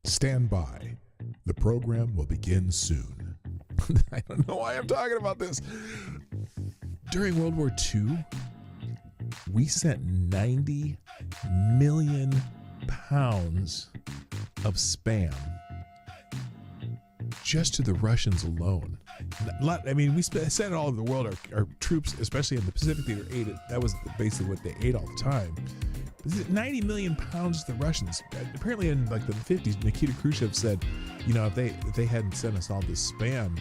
Stand by. The program will begin soon. I don't know why I'm talking about this. During World War II, we sent 90 million pounds of spam just to the Russians alone. I mean, we sent it all over the world. Our troops, especially in the Pacific Theater, ate it. That was basically what they ate all the time. 90 million pounds to the Russians. Apparently in like the 50s, Nikita Khrushchev said, you know, if they hadn't sent us all this spam,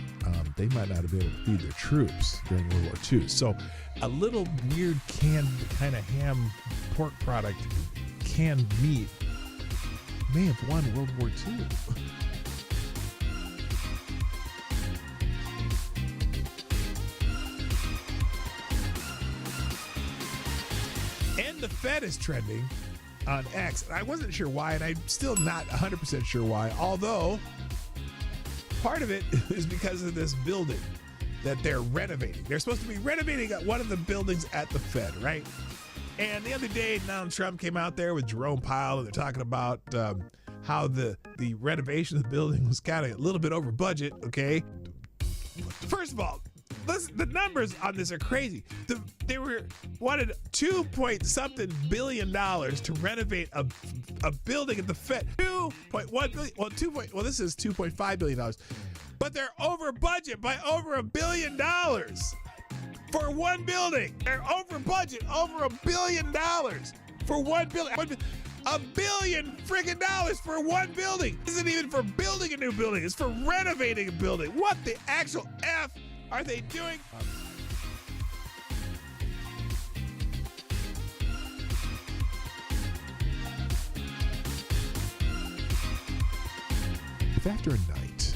they might not have been able to feed their troops during World War II. So a little weird canned kind of ham pork product, canned meat, may have won World War II. And the Fed is trending on X. I wasn't sure why, and I'm still not 100% sure why, although part of it is because of this building that they're renovating. They're supposed to be renovating one of the buildings at the Fed, right? And the other day, Donald Trump came out there with Jerome Powell, and they're talking about how the renovation of the building was kind of a little bit over budget, okay? First of all, listen, the numbers on this are crazy. They wanted $2.something billion to renovate a building at the Fed. $2.1 billion. Well, this is $2.5 billion, but they're over budget by over $1 billion for one building. They're over budget over $1 billion for one building. $1 billion friggin' dollars for one building. This isn't even for building a new building. It's for renovating a building. What the actual F are they doing? If after a night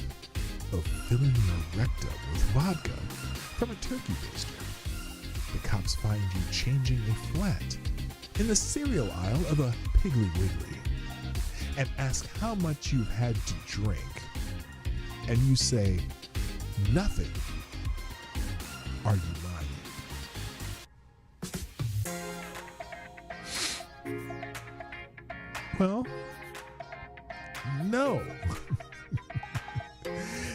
of filling your rectum with vodka from a turkey baster, the cops find you changing a flat in the cereal aisle of a Piggly Wiggly and ask how much you've had to drink, and you say nothing, are you lying? Well, no.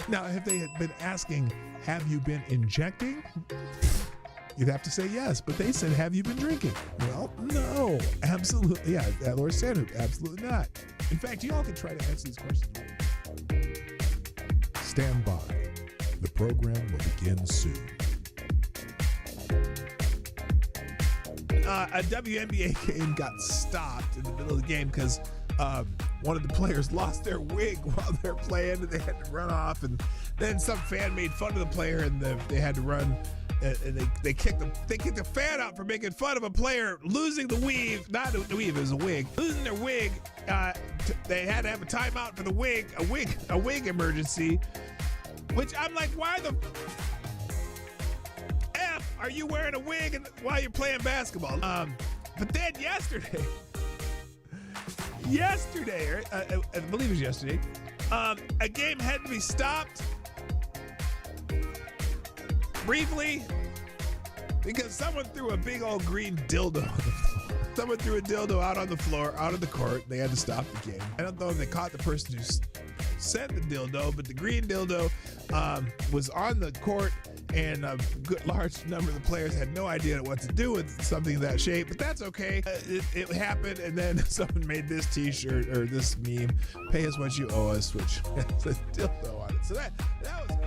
Now, if they had been asking, have you been injecting? You'd have to say yes, but they said, have you been drinking? Well, no, absolutely. Yeah, Laura Sanders, absolutely not. In fact, you all can try to answer these questions. Stand by. The program will begin soon. A WNBA game got stopped in the middle of the game because one of the players lost their wig while they're playing, and they had to run off. And then some fan made fun of the player, and they had to run. And they kicked the fan out for making fun of a player losing the weave. Not the weave, it was a wig. Losing their wig. They had to have a timeout for the wig, a wig emergency. Which I'm like, why the F are you wearing a wig while you're playing basketball? But then yesterday, I believe it was yesterday, a game had to be stopped briefly because someone threw a big old green dildo on the floor. Someone threw a dildo out on the floor, out of the court. They had to stop the game. I don't know if they caught the person who sent the dildo, but the green dildo was on the court, and a good large number of the players had no idea what to do with something of that shape, but that's okay. It happened, and then someone made this t-shirt or this meme, pay us what you owe us, which has a dildo on it. So that was...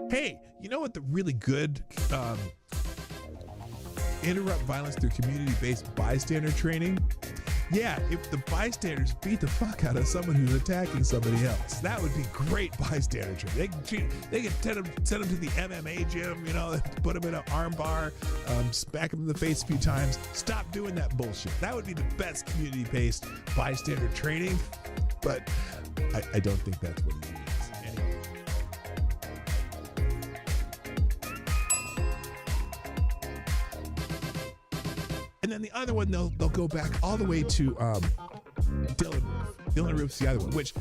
Hey, you know what the really good interrupt violence through community-based bystander training? Yeah, if the bystanders beat the fuck out of someone who's attacking somebody else, that would be great bystander training. They could send them to the MMA gym, you know, put them in an arm bar, smack them in the face a few times. Stop doing that bullshit. That would be the best community-based bystander training, but I don't think that's what he means. Anyway. And then the other one, they'll go back all the way to Dylan Roof. Dylan Roof's the other one, which,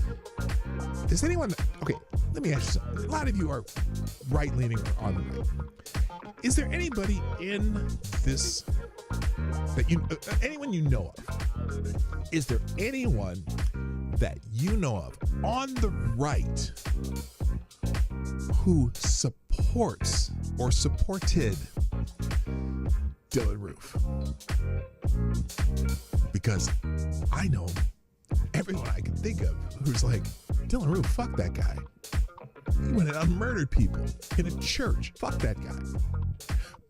does anyone, okay, let me ask you something. A lot of you are right-leaning or on the right. Is there anybody in this that anyone you know of? Is there anyone that you know of on the right who supports or supported Dylan Roof? Because I know everyone I can think of who's like, Dylan Roof, fuck that guy. He went out and murdered people in a church. Fuck that guy.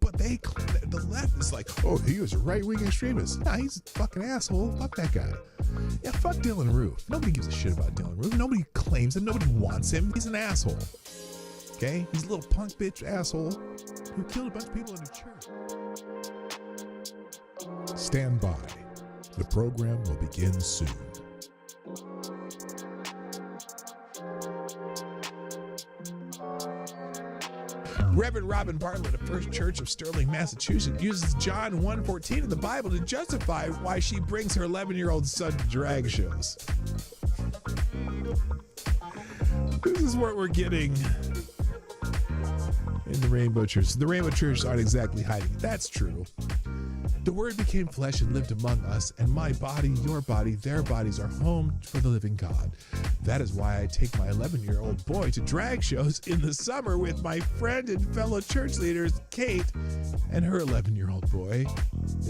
But the left is like, oh, he was a right-wing extremist. Nah, he's a fucking asshole. Fuck that guy. Yeah, fuck Dylan Roof. Nobody gives a shit about Dylan Roof. Nobody claims him. Nobody wants him. He's an asshole. Okay? He's a little punk bitch asshole who killed a bunch of people in a church. Stand by. The program will begin soon. Reverend Robin Bartlett of First Church of Sterling, Massachusetts, uses John 1:14 in the Bible to justify why she brings her 11-year-old son to drag shows. This is what we're getting in the Rainbow Church. The Rainbow Church aren't exactly hiding. That's true. The Word became flesh and lived among us, and my body, your body, their bodies are home for the living God. That is why I take my 11-year-old boy to drag shows in the summer with my friend and fellow church leaders, Kate, and her 11-year-old boy.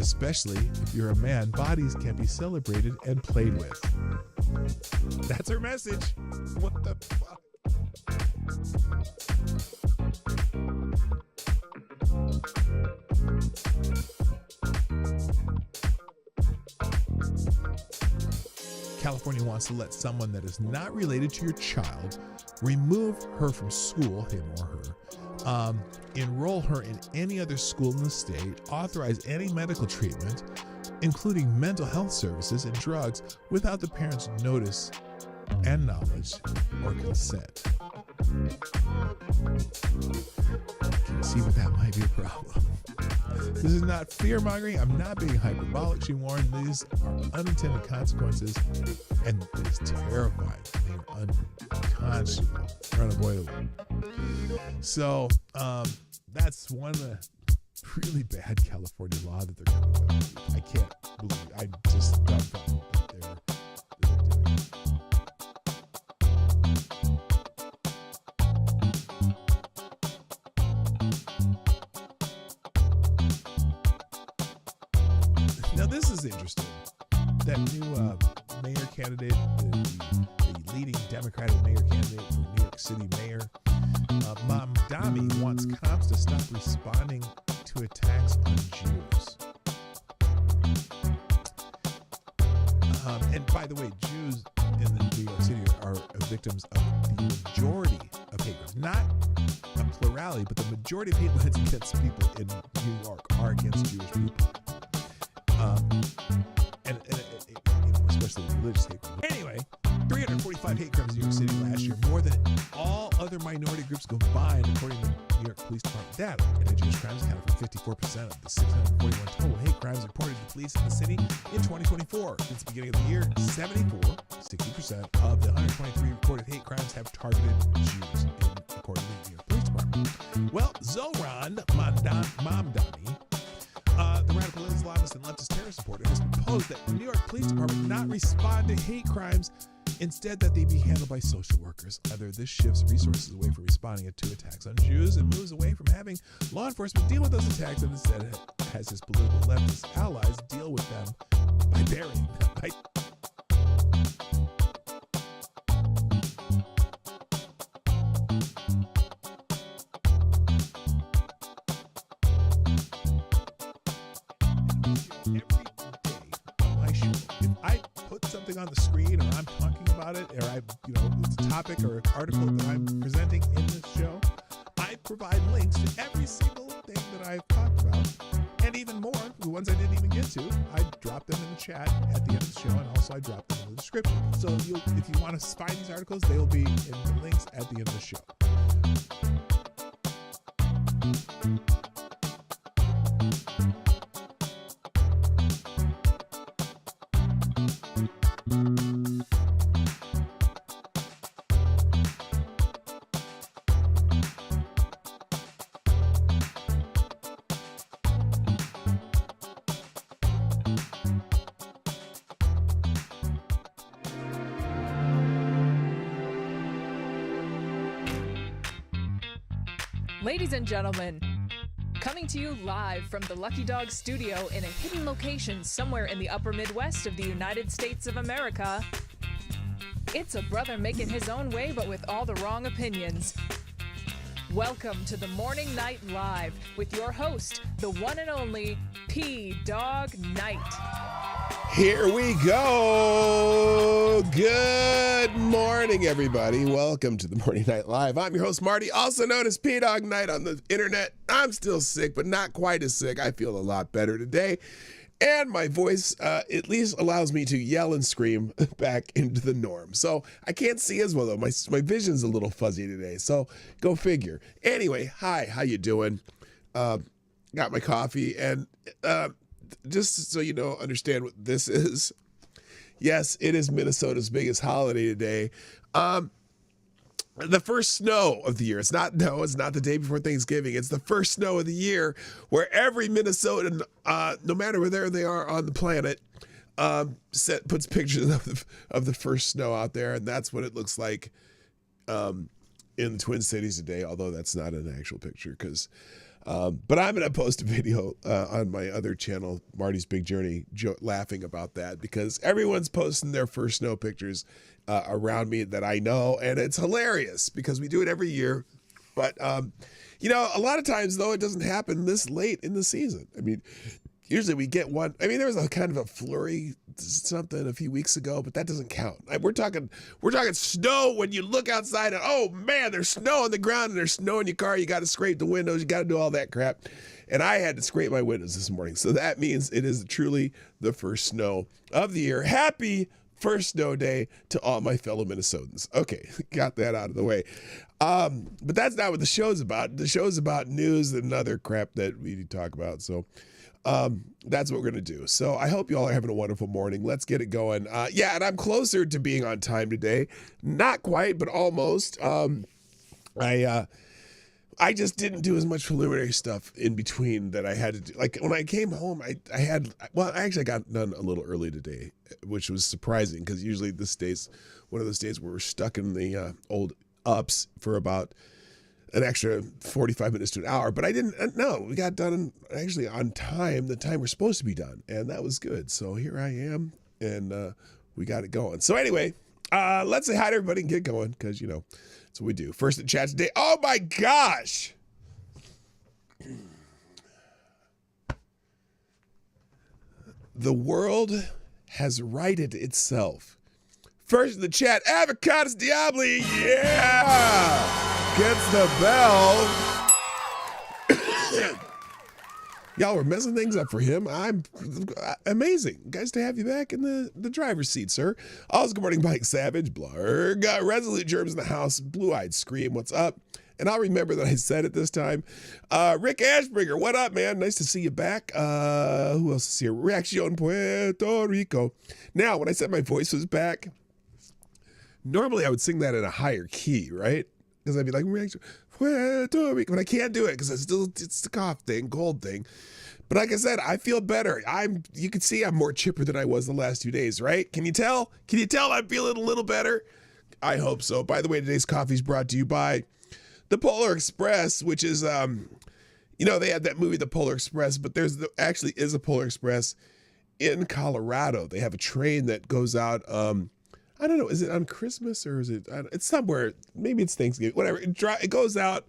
Especially if you're a man, bodies can be celebrated and played with. That's her message. What the fuck? California wants to let someone that is not related to your child remove her from school, him or her, enroll her in any other school in the state, authorize any medical treatment, including mental health services and drugs, without the parent's notice and knowledge or consent. Can you see what that might be a problem? This is not fear-mongering. I'm not being hyperbolic. She warned these are unintended consequences, and it is terrifying. They are unconscionable, unavoidable. So that's one really bad California law that they're coming with. I can't believe. I'm just dumbfounded that they're doing it. Now this is interesting. That new mayor candidate, the leading Democratic mayor candidate for New York City mayor, Mamdani, wants cops to stop responding to attacks on Jews. And by the way, Jews in the New York City are victims of the majority of hate crimes. Not a plurality, but the majority of hate crimes against people in New York are against Jewish people. And especially religious hate crimes. Anyway, 345 hate crimes in New York City last year, more than all other minority groups combined, according to New York Police Department data. Anti-Jewish crimes accounted for 54% of the 641 total hate crimes reported to police in the city in 2024. Since the beginning of the year, 60% of the 123 reported hate crimes have targeted Jews, according to the New York Police Department. Well, Zohran Mamdani, the radical Islamist and leftist terror supporter, has proposed that the New York Police Department not respond to hate crimes, instead that they be handled by social workers. Either this shifts resources away from responding to attacks on Jews and moves away from having law enforcement deal with those attacks, and instead has his political leftist allies deal with them by burying them. Every day on my show, if I put something on the screen, or I'm talking about it, or it's a topic or an article that I'm presenting in this show, I provide links to every single thing that I've talked about, and even more, the ones I didn't even get to. I drop them in the chat at the end of the show, and also I drop them in the description. So if you want to find these articles, they will be in the links at the end of the show. Ladies and gentlemen, coming to you live from the Lucky Dog studio in a hidden location somewhere in the upper Midwest of the United States of America, it's a brother making his own way but with all the wrong opinions. Welcome to the Morning Night Live with your host, the one and only Dawg Knight. Here we go. Good morning, everybody. Welcome to the Morning Night Live. I'm your host, Marty, also known as PDawgKnight on the internet. I'm still sick, but not quite as sick. I feel a lot better today. And my voice at least allows me to yell and scream back into the norm. So I can't see as well, though. My vision's a little fuzzy today, so go figure. Anyway, hi, how you doing? Got my coffee, and just so you know, understand what this is. Yes, it is Minnesota's biggest holiday today. The first snow of the year. It's not the day before Thanksgiving. It's the first snow of the year, where every Minnesotan, no matter where they are on the planet, puts pictures of the first snow out there, and that's what it looks like in the Twin Cities today. Although that's not an actual picture, but I'm going to post a video on my other channel, Marty's Big Journey, laughing about that, because everyone's posting their first snow pictures around me that I know, and it's hilarious because we do it every year. But, a lot of times, though, it doesn't happen this late in the season. I mean, usually we get one. I mean, there was a kind of a flurry something a few weeks ago, but that doesn't count. We're talking snow when you look outside and, oh man, there's snow on the ground and there's snow in your car. You got to scrape the windows. You got to do all that crap. And I had to scrape my windows this morning. So that means it is truly the first snow of the year. Happy first snow day to all my fellow Minnesotans. Okay, got that out of the way. But that's not what the show's about. The show's about news and other crap that we need to talk about. So that's what we're going to do. So I hope you all are having a wonderful morning. Let's get it going. And I'm closer to being on time today. Not quite, but almost. I just didn't do as much preliminary stuff in between that I had to do. Like when I came home, I actually got done a little early today, which was surprising because usually this day's one of those days where we're stuck in the old ups for about an extra 45 minutes to an hour. But I didn't. No, we got done actually on time, the time we're supposed to be done, and that was good. So here I am, and we got it going. So anyway, let's say hi to everybody and get going because that's what we do. First in chat today. Oh my gosh. The world has righted itself. First in the chat, Avocados Diabli. Yeah. Gets the bell. Y'all were messing things up for him. I'm amazing. Guys, to have you back in the driver's seat, sir. Also, good morning, Mike Savage, Blarg, Resolute Germs in the house, Blue-Eyed Scream, what's up? And I'll remember that I said it this time. Rick Ashbringer, what up, man? Nice to see you back. Who else is here? Reaction Puerto Rico. Now, when I said my voice was back, normally I would sing that in a higher key, right? Because I'd be like, Reaction Puerto Rico, but I can't do it because it's the cough thing, cold thing. But like I said, I feel better. You can see I'm more chipper than I was the last 2 days, right? Can you tell? Can you tell I'm feeling a little better? I hope so. By the way, today's coffee is brought to you by the Polar Express, which is, they had that movie, The Polar Express, but actually is a Polar Express in Colorado. They have a train that goes out, I don't know, is it on Christmas or is it's somewhere, maybe it's Thanksgiving, whatever. It goes out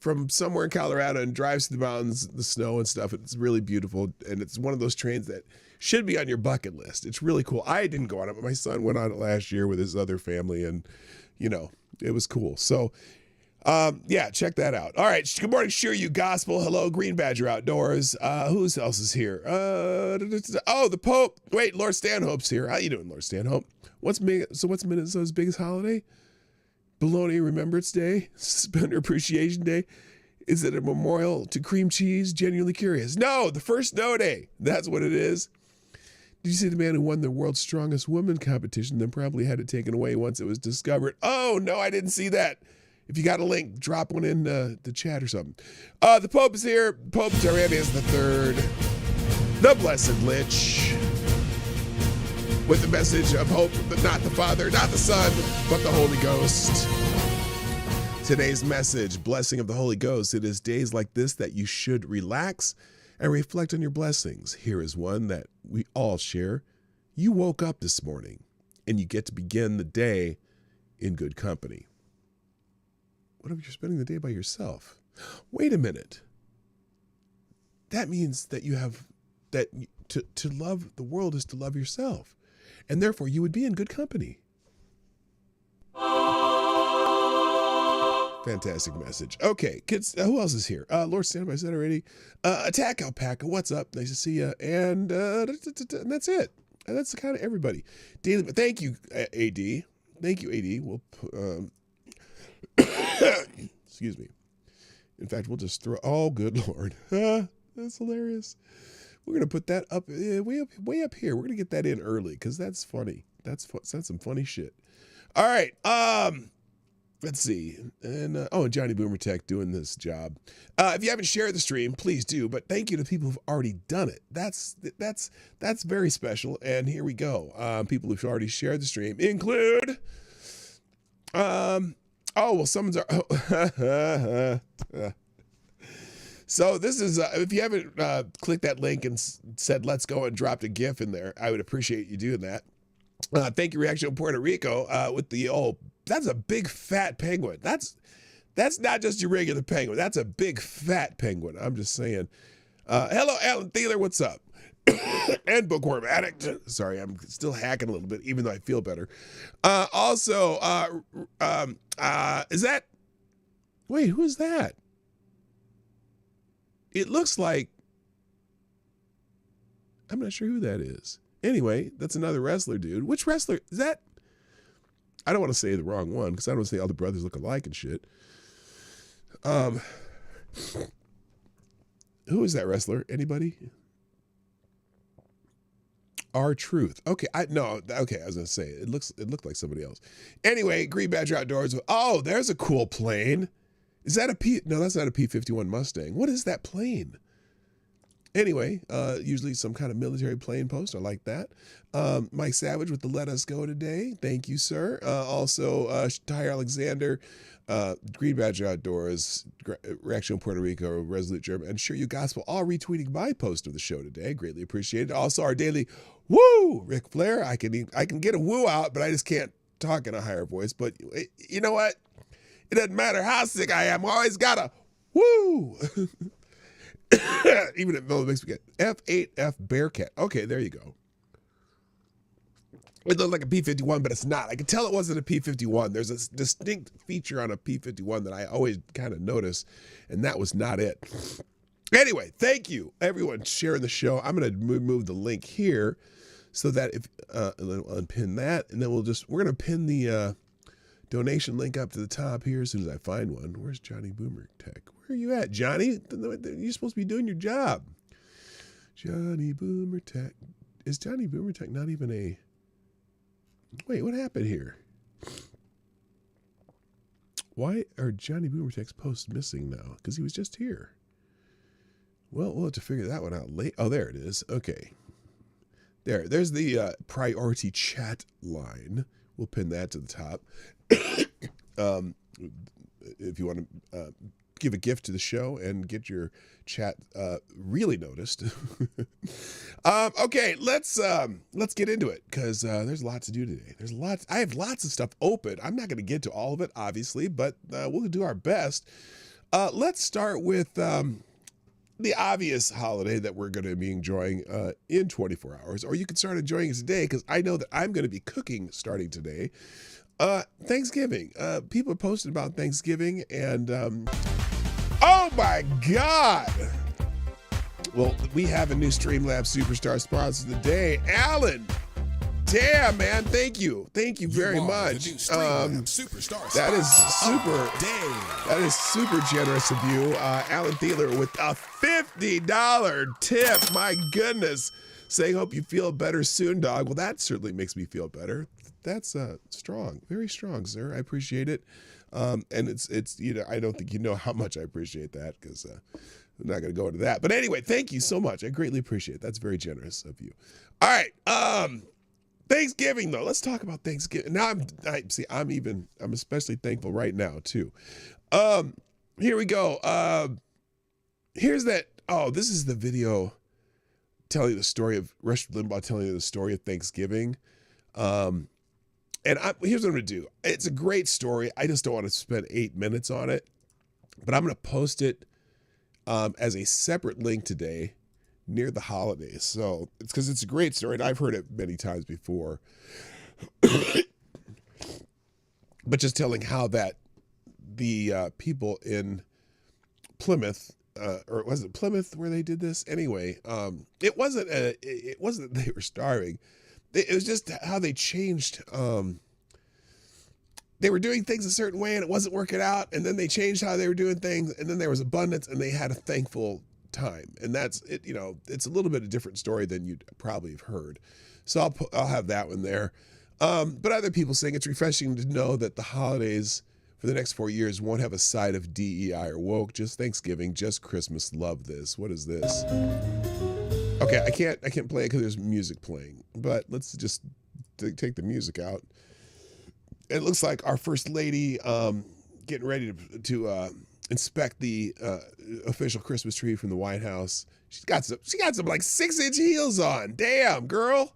from somewhere in Colorado and drives through the mountains, the snow and stuff. It's really beautiful. And it's one of those trains that should be on your bucket list. It's really cool. I didn't go on it, but my son went on it last year with his other family and, it was cool. So, check that out. All right. Good morning, Sure You Gospel. Hello, Green Badger Outdoors. Who else is here? The Pope. Wait, Lord Stanhope's here. How you doing, Lord Stanhope? What's Minnesota's biggest holiday? Bologna Remembrance Day? Spender Appreciation Day? Is it a memorial to cream cheese? Genuinely curious. No, the first snow day. That's what it is. Did you see the man who won the world's strongest woman competition then probably had it taken away once it was discovered? Oh, no, I didn't see that. If you got a link, drop one in the chat or something. The Pope is here. Pope Tyrannus III, the Blessed Lich, with the message of hope, but not the Father, not the Son, but the Holy Ghost. Today's message, blessing of the Holy Ghost. It is days like this that you should relax and reflect on your blessings. Here is one that we all share. You woke up this morning and you get to begin the day in good company. What if you're spending the day by yourself? Wait a minute. That means that you have that to love the world is to love yourself. And therefore you would be in good company. Fantastic message. Okay, kids, who else is here? Lord Stand, I said already. Attack Alpaca, what's up? Nice to see you. And that's it. And that's kind of everybody. Daily, thank you, AD. Thank you, AD. We'll, excuse me. In fact, we'll just throw, oh, good Lord. That's hilarious. We're going to put that up, way up here. We're going to get that in early because that's funny. That's some funny shit. All right. Let's see. And Johnny Boomer Tech doing this job. If you haven't shared the stream, please do. But thank you to people who've already done it. That's very special. And here we go. People who've already shared the stream include. Someone's. So this is if you haven't clicked that link and said let's go and dropped a GIF in there, I would appreciate you doing that. Thank you, Reaction Puerto Rico, with the that's a big fat penguin. That's not just your regular penguin. That's a big fat penguin. I'm just saying. Hello, Alan Thieler. What's up? And Bookworm Addict. Sorry, I'm still hacking a little bit, even though I feel better. Is that? Wait, who is that? It looks like. I'm not sure who that is. Anyway, that's another wrestler, dude. Which wrestler is that? I don't want to say the wrong one because I don't want to say all the brothers look alike and shit. Who is that wrestler? Anybody? R-Truth. Okay, I was gonna say it looked like somebody else. Anyway, Green Badger Outdoors. Oh, there's a cool plane. Is that a P? No, that's not a P-51 Mustang. What is that plane? Anyway, usually some kind of military plane post. I like that. Mike Savage with the Let Us Go today. Thank you, sir. Tyre Alexander, Green Badger Outdoors, Reaction Puerto Rico, Resolute German, and Sure You Gospel, all retweeting my post of the show today. Greatly appreciated. Also, our daily woo, Ric Flair. I can get a woo out, but I just can't talk in a higher voice. But you know what? It doesn't matter how sick I am. I always got a woo. Even if it makes me get F8F Bearcat. Okay, there you go. It looked like a P-51, but it's not. I could tell it wasn't a P-51. There's a distinct feature on a P-51 that I always kind of notice, and that was not it. Anyway, thank you, everyone, sharing the show. I'm going to move the link here so that if unpin that, and then we're going to pin the donation link up to the top here as soon as I find one. Where's Johnny Boomer Tech? Where are you at, Johnny? You're supposed to be doing your job. Johnny Boomer Tech. Is Johnny Boomer Tech not even a... Wait, what happened here? Why are Johnny Boomer Tech's posts missing now? Because he was just here. Well, we'll have to figure that one out late. Oh, there it is. Okay. There's the priority chat line. We'll pin that to the top. If you want to give a gift to the show and get your chat really noticed. Okay, let's get into it because there's a lot to do today. I have lots of stuff open. I'm not going to get to all of it, obviously, but we'll do our best. Let's start with the obvious holiday that we're going to be enjoying in 24 hours, or you can start enjoying it today because I know that I'm going to be cooking starting today. Thanksgiving. People are posting about Thanksgiving and oh my God. Well, we have a new Streamlabs Superstar sponsor today. Alan. Damn, man. Thank you. Thank you very much. That is super generous of you. Alan Thieler with a $50 tip. My goodness. Saying, hope you feel better soon, dog. Well, that certainly makes me feel better. That's strong, very strong, sir. I appreciate it. And it's I don't think you know how much I appreciate that because I'm not going to go into that. But anyway, thank you so much. I greatly appreciate it. That's very generous of you. All right. Thanksgiving though. Let's talk about Thanksgiving. Now I'm especially thankful right now too. Here we go. Here's that. Oh, this is the video telling the story of Rush Limbaugh telling you the story of Thanksgiving. And here's what I'm gonna do. It's a great story. I just don't want to spend 8 minutes on it, but I'm gonna post it as a separate link today near the holidays. So it's because it's a great story and I've heard it many times before. But just telling how that the people in Plymouth, or was it Plymouth where they did this? Anyway, it wasn't that they were starving. It was just how they changed. They were doing things a certain way and it wasn't working out. And then they changed how they were doing things. And then there was abundance and they had a thankful time. And that's it. You know, it's a little bit of a different story than you'd probably have heard. So I'll have that one there. But other people saying it's refreshing to know that the holidays for the next 4 years won't have a side of DEI or woke, just Thanksgiving, just Christmas. Love this. What is this? Okay, I can't play it because there's music playing, but let's just take the music out. It looks like our first lady getting ready to inspect the official Christmas tree from the White House. She got some like 6-inch heels on. Damn, girl.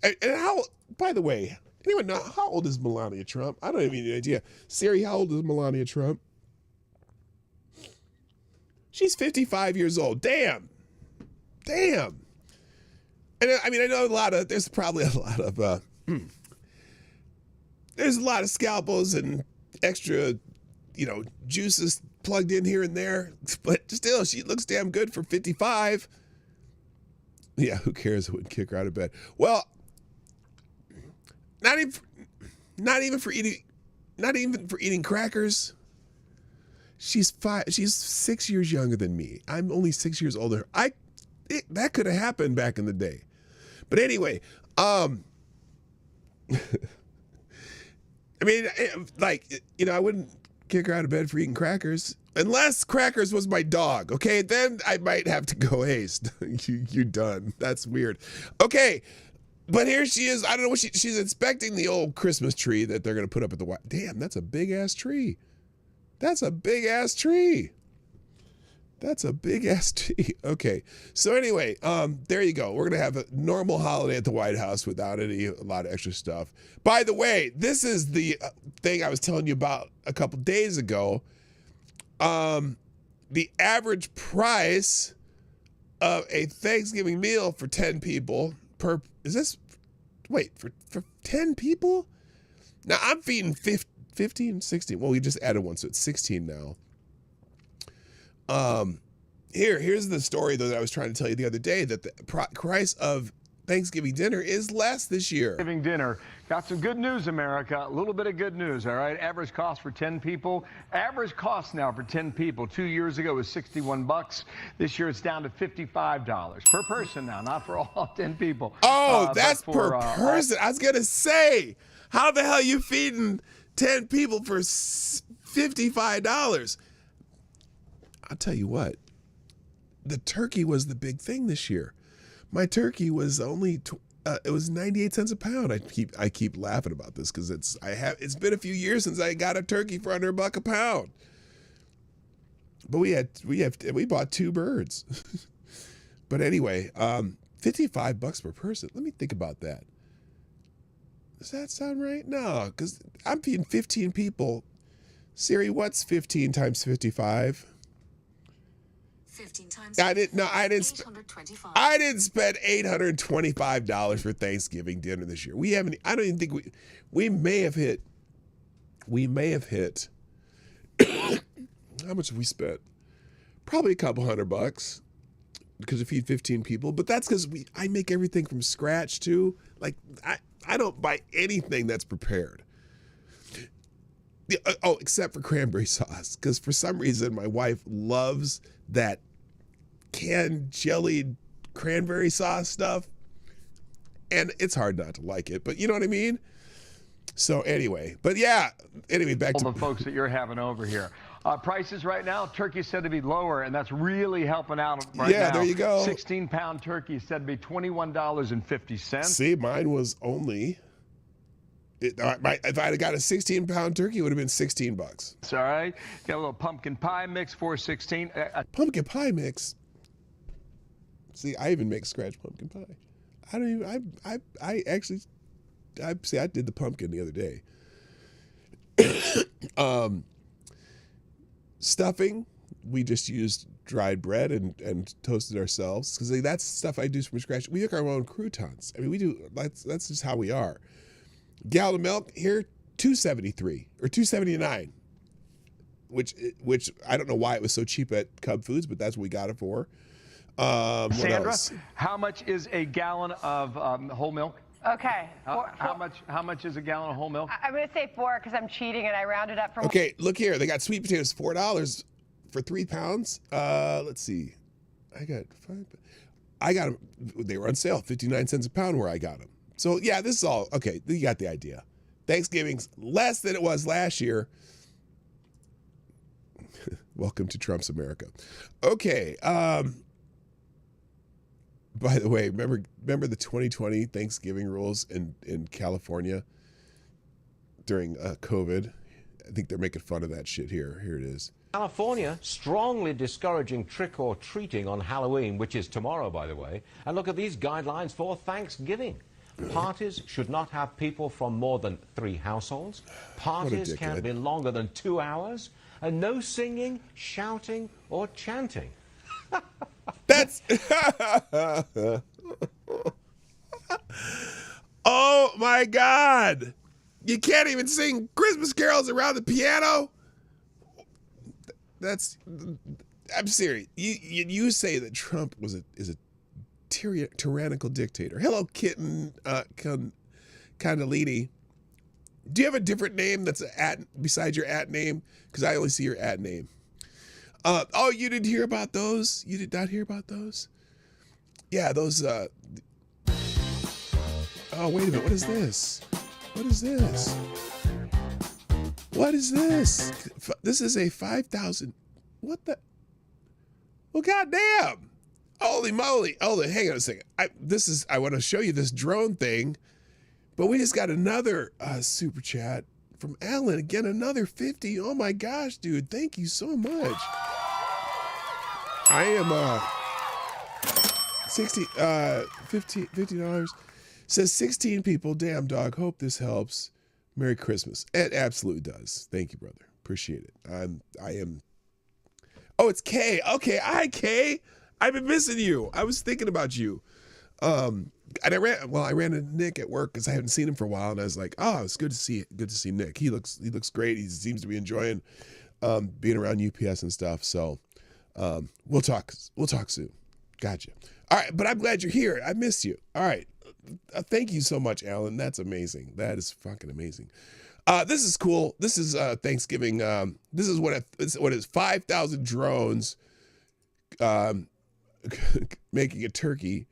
And how? By the way, anyone know how old is Melania Trump? I don't have any idea. Siri, how old is Melania Trump? She's 55 years old. Damn. And I mean, I know there's probably a lot of there's a lot of scalpels and extra, juices plugged in here and there, but still, she looks damn good for 55. Yeah, who cares? It wouldn't kick her out of bed. Well, not even for eating crackers. She's 6 years younger than me. I'm only 6 years older. That could have happened back in the day. But anyway, I mean, I wouldn't kick her out of bed for eating crackers. Unless crackers was my dog, okay? Then I might have to go, hey, you're done. That's weird. Okay, but here she is. I don't know what she's inspecting the old Christmas tree that they're going to put up at the White. Damn, that's a big-ass tree. That's a big-ass tree. Okay, so anyway, there you go. We're going to have a normal holiday at the White House without a lot of extra stuff. By the way, this is the thing I was telling you about a couple days ago. The average price of a Thanksgiving meal for 10 people for 10 people? Now I'm feeding 15, 16. Well, we just added one, so it's 16 now. Here's the story though that I was trying to tell you the other day, that the price of Thanksgiving dinner is less this year. Thanksgiving dinner. Got some good news, America. A little bit of good news, all right? Average cost for 10 people. Average cost now for 10 people. 2 years ago was $61. This year it's down to $55 per person now, not for all 10 people. Oh, that's per person. I was going to say, how the hell are you feeding 10 people for $55? I'll tell you what, the turkey was the big thing this year. My turkey was only it was 98 cents a pound. I keep laughing about this because it's been a few years since I got a turkey for under $1 a pound. But we bought 2 birds. But anyway, $55 per person. Let me think about that. Does that sound right? No, because I'm feeding 15 people. Siri, what's 15 times 55? 15 times. I didn't spend $825 for Thanksgiving dinner this year. I don't even think we may have hit. How much have we spent? Probably a couple $100 because we feed 15 people. But that's because I make everything from scratch too. Like I don't buy anything that's prepared. Except for cranberry sauce, because for some reason my wife loves that canned jellied cranberry sauce stuff, and it's hard not to like it, but you know what I mean? So anyway, back to all the folks that you're having over here. Prices right now, turkey is said to be lower, and that's really helping out right now. Yeah, there you go. 16-pound turkey is said to be $21.50. See, mine was only. If I'd have got a 16-pound turkey, it would have been $16. All right. Got a little pumpkin pie mix, $4.16. Pumpkin pie mix. See, I even make scratch pumpkin pie. I don't even. I actually. I did the pumpkin the other day. Stuffing, we just used dried bread and toasted ourselves because that's stuff I do from scratch. We make our own croutons. I mean, we do. That's just how we are. Gallon of milk here, $2.73 or $2.79, which I don't know why it was so cheap at Cub Foods, but that's what we got it for. Sandra, how much is a gallon of whole milk? Okay. How much is a gallon of whole milk? I'm going to say 4 because I'm cheating and I rounded up from. Okay, look here. They got sweet potatoes, $4 for 3 pounds. Let's see. I got them. They were on sale, 59 cents a pound where I got them. So yeah, this is all okay. You got the idea. Thanksgiving's less than it was last year. Welcome to Trump's America. Okay. By the way, remember the 2020 Thanksgiving rules in California during COVID? I think they're making fun of that shit here. Here it is. California strongly discouraging trick-or-treating on Halloween, which is tomorrow, by the way. And look at these guidelines for Thanksgiving. Parties should not have people from more than 3 households. Parties can't be longer than 2 hours. And no singing, shouting, or chanting. That's oh my God! You can't even sing Christmas carols around the piano. I'm serious. You say that Trump is a tyrannical dictator. Hello, kitten, Candellini. Do you have a different name that's besides your @ name? Because I only see your @ name. Oh, you didn't hear about those? You did not hear about those? Yeah, those. Oh, wait a minute. What is this? What is this? What is this? This is a 5,000. What the? Well, goddamn. Holy moly. Oh, hang on a second. I want to show you this drone thing, but we just got another super chat from Alan. Again, another 50. Oh my gosh, dude. Thank you so much. I am $50. Says 16 people. Damn, dog. Hope this helps. Merry Christmas. It absolutely does. Thank you, brother. Appreciate it. I am. Oh, it's Kay. Okay, hi Kay. I've been missing you. I was thinking about you. And I ran into Nick at work because I haven't seen him for a while, and I was like, oh, it's good to see Nick. He looks great. He seems to be enjoying being around UPS and stuff. So we'll talk soon. Gotcha. All right, but I'm glad you're here. I missed you. All right. Thank you so much, Alan. That's amazing. That is fucking amazing. This is cool. This is Thanksgiving. This is what is 5,000 drones making a turkey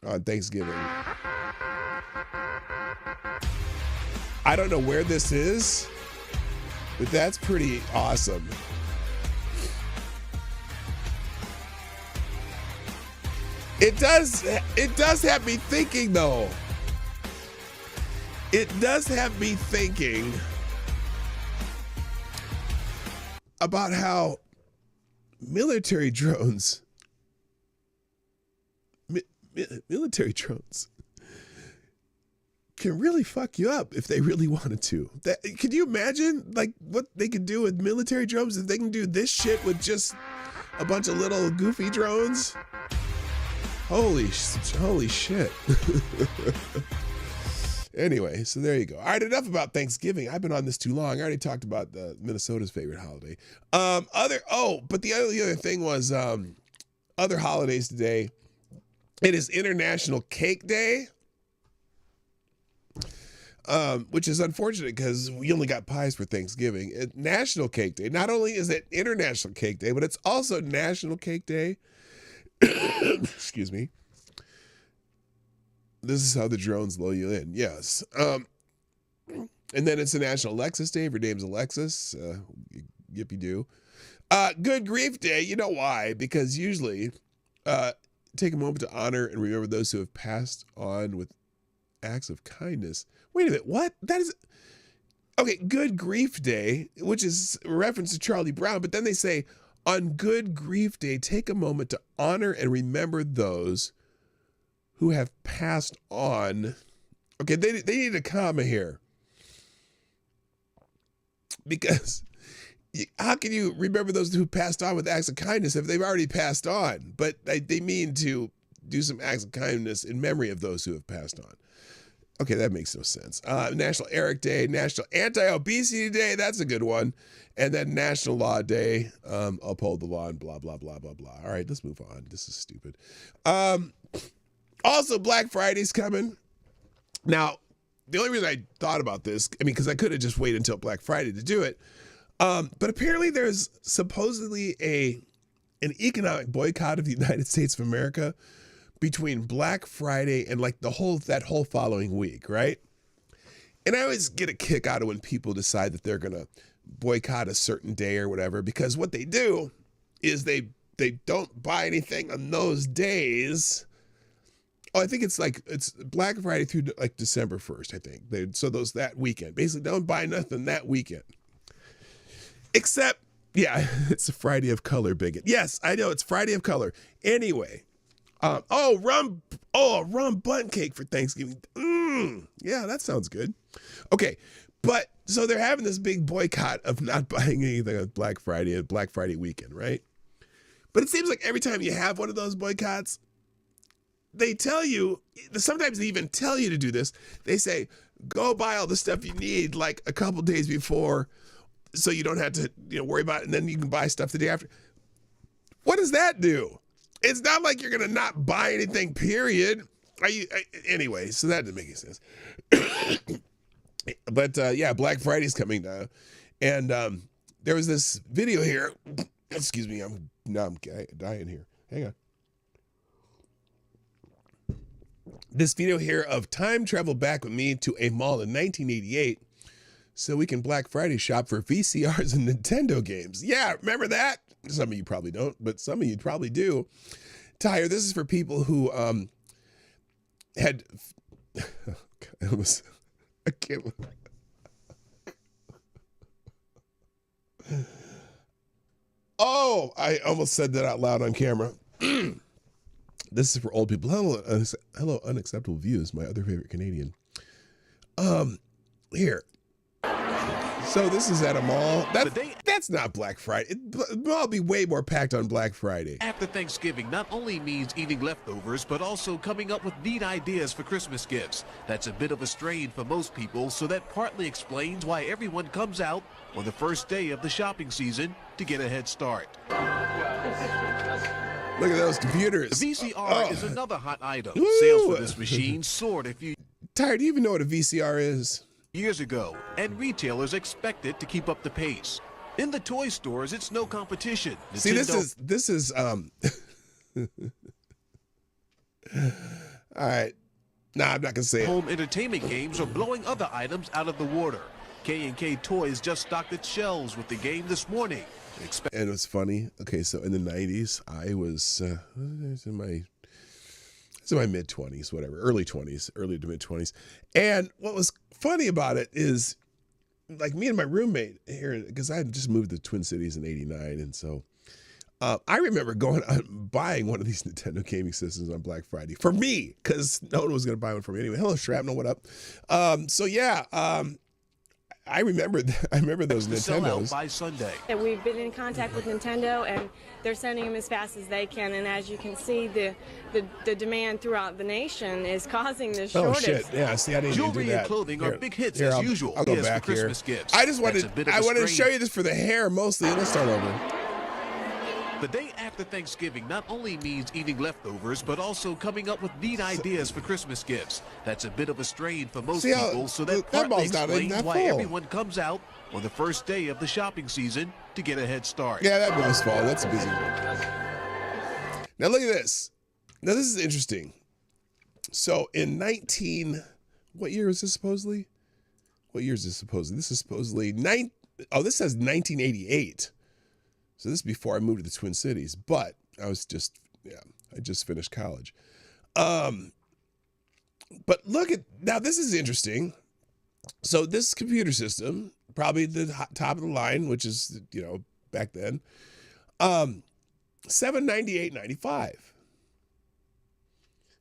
on Thanksgiving. I don't know where this is, but that's pretty awesome. It does have me thinking, though. It does have me thinking about how military drones can really fuck you up if they really wanted to. Could you imagine like what they could do with military drones if they can do this shit with just a bunch of little goofy drones? Holy shit. Anyway, so there you go. All right, enough about Thanksgiving. I've been on this too long. I already talked about Minnesota's favorite holiday. But the other thing was other holidays today. It is International Cake Day, which is unfortunate because we only got pies for Thanksgiving. National Cake Day. Not only is it International Cake Day, but it's also National Cake Day. Excuse me. This is how the drones lull you in. Yes. And then it's a National Alexis Day for name's Alexis. yippee-doo. Good Grief Day. You know why? Because usually take a moment to honor and remember those who have passed on with acts of kindness. Wait a minute. What? That is... Okay, Good Grief Day, which is a reference to Charlie Brown, but then they say, on Good Grief Day, take a moment to honor and remember those who have passed on. Okay, they need a comma here. Because how can you remember those who passed on with acts of kindness if they've already passed on? But they mean to do some acts of kindness in memory of those who have passed on. Okay, that makes no sense. National Eric Day, National Anti-Obesity Day, that's a good one. And then National Law Day, uphold the law and blah, blah, blah, blah, blah. All right, let's move on. This is stupid. Also, Black Friday's coming. Now, the only reason I thought about this, I mean, because I could have just waited until Black Friday to do it. But apparently there's supposedly an economic boycott of the United States of America between Black Friday and like that whole following week, right? And I always get a kick out of when people decide that they're gonna boycott a certain day or whatever, because what they do is they don't buy anything on those days. Oh, I think it's Black Friday through like December 1st, I think. So that weekend. Basically, don't buy nothing that weekend. Except, yeah, it's a Friday of Color, bigot. Yes, I know, it's Friday of Color. Anyway, rum bundt cake for Thanksgiving. Yeah, that sounds good. Okay, but so they're having this big boycott of not buying anything on Black Friday and Black Friday weekend, right? But it seems like every time you have one of those boycotts, they tell you, sometimes they even tell you to do this. They say, go buy all the stuff you need like a couple days before so you don't have to worry about it, and then you can buy stuff the day after. What does that do? It's not like you're going to not buy anything, period. Anyway, so that didn't make any sense. But yeah, Black Friday's coming now. And there was this video here. Excuse me, I'm dying here. Hang on. This video here of time travel back with me to a mall in 1988 so we can Black Friday shop for VCRs and Nintendo games. Yeah, remember that? Some of you probably don't, but some of you probably do. Tyre, this is for people who had... I can't... Oh, I almost said that out loud on camera. This is for old people. Hello, Unacceptable Views, my other favorite Canadian. Here. So this is at a mall. That's not Black Friday. The mall will be way more packed on Black Friday. After Thanksgiving not only means eating leftovers, but also coming up with neat ideas for Christmas gifts. That's a bit of a strain for most people, so that partly explains why everyone comes out on the first day of the shopping season to get a head start. Look at those computers. The VCR is another hot item. Sales for this machine soared a few Tyre, do you even know what a VCR is? years ago, and retailers expect it to keep up the pace. In the toy stores, it's no competition. See, this is all right. Nah, I'm not gonna say it. Home entertainment games are blowing other items out of the water. K&K Toys just stocked its shelves with the game this morning. And it's funny. Okay, so in the 90s, I was in my mid-20s, whatever, early to mid-20s. And what was funny about it is, like, me and my roommate here, because I had just moved to Twin Cities in '89, and so I remember going out and buying one of these Nintendo gaming systems on Black Friday for me, because no one was going to buy one for me anyway. Hello, Shrapnel, what up? So yeah, I remember those Nintendos. Sell out by Sunday. We've been in contact with Nintendo, and they're sending them as fast as they can. And as you can see, the demand throughout the nation is causing this shortage. Oh shit! Yeah, see, I didn't even do Jewelry that. and clothing are big hits Here, as usual. I'll go Here's back for here. Christmas gifts. I wanted to show strain. you this for the hair mostly. Let's start over. The day after Thanksgiving not only means eating leftovers, but also coming up with neat ideas for Christmas gifts. That's a bit of a strain for most people, so that partly ball's not even explains that why full. everyone comes out on the first day of the shopping season to get a head start. Yeah, that ball's full. That's a busy one. Now look at this. Now this is interesting. So in what year is this supposedly? What year is this supposedly? This is supposedly this says 1988. So this is before I moved to the Twin Cities, but I just finished college. But look at, now this is interesting. So this computer system, probably the top of the line, which is, back then, $798.95.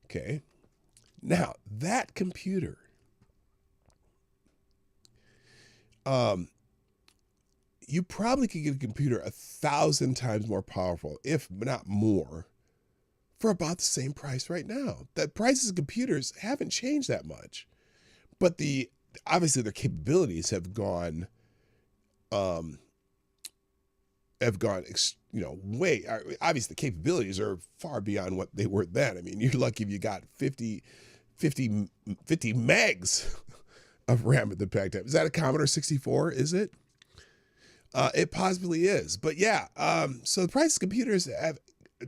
Okay. Now that computer, you probably could get a computer 1,000 times more powerful, if not more, for about the same price right now. The prices of computers haven't changed that much, but obviously their capabilities have gone, way. Obviously, the capabilities are far beyond what they were then. I mean, you're lucky if you got 50 megs of RAM at the back time. Is that a Commodore 64? Is it? It possibly is. But yeah, so the price of computers have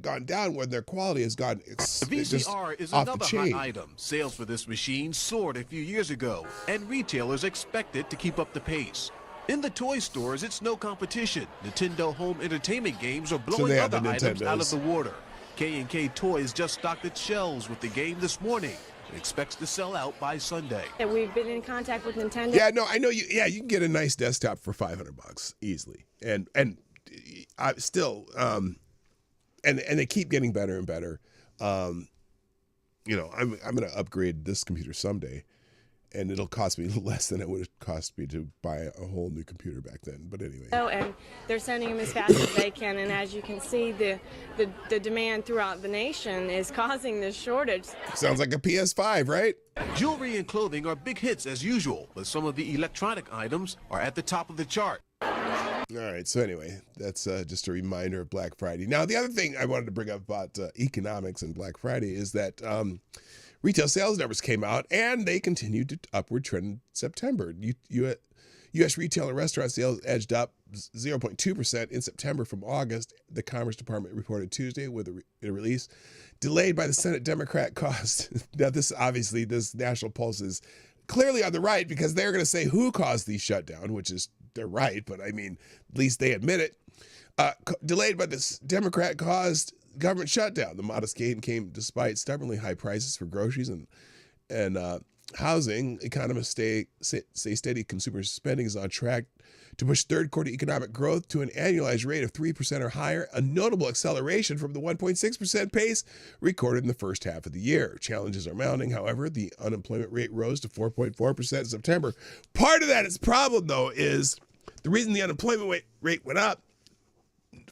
gone down when their quality has gone The VCR is another hot item. Sales for this machine soared a few years ago, and retailers expect it to keep up the pace. In the toy stores, it's no competition. Nintendo home entertainment games are blowing other items out of the water. K&K Toys just stocked its shelves with the game this morning and expects to sell out by Sunday. We've been in contact with Nintendo. Yeah, no, I know you. Yeah, you can get a nice desktop for $500 easily, and I still, and they keep getting better and better. I'm gonna upgrade this computer someday, and it'll cost me less than it would have cost me to buy a whole new computer back then. But anyway. Oh, and they're sending them as fast as they can, and as you can see, the demand throughout the nation is causing this shortage. Sounds like a PS5, right? Jewelry and clothing are big hits as usual, but some of the electronic items are at the top of the chart. All right, so anyway, that's just a reminder of Black Friday. Now, the other thing I wanted to bring up about economics and Black Friday is that retail sales numbers came out, and they continued to upward trend in September. U.S. retail and restaurant sales edged up 0.2% in September from August, the Commerce Department reported Tuesday with a release. Delayed by the Senate Democrat cost. Now, this National Pulse is clearly on the right, because they're going to say who caused the shutdown, which is, they're right, but I mean, at least they admit it. Delayed by this Democrat-caused government shutdown. The modest gain came despite stubbornly high prices for groceries and housing. Economists say steady consumer spending is on track to push third quarter economic growth to an annualized rate of 3% or higher, a notable acceleration from the 1.6% pace recorded in the first half of the year. Challenges are mounting, however. The unemployment rate rose to 4.4% in September. Part of that is problem, though, is the reason the unemployment rate went up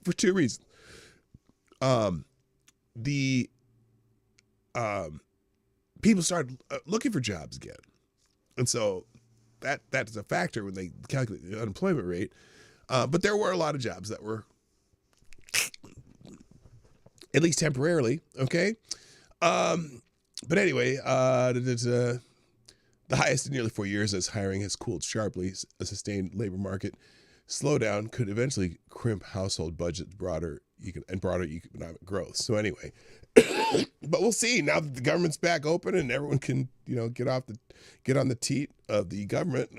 for two reasons. People started looking for jobs again. And so that is a factor when they calculate the unemployment rate. But there were a lot of jobs that were, at least temporarily, okay? But anyway, the highest in nearly 4 years as hiring has cooled sharply. A sustained labor market slowdown could eventually crimp household budgets broader economic growth. So anyway, but we'll see. Now that the government's back open and everyone can, get on the teat of the government,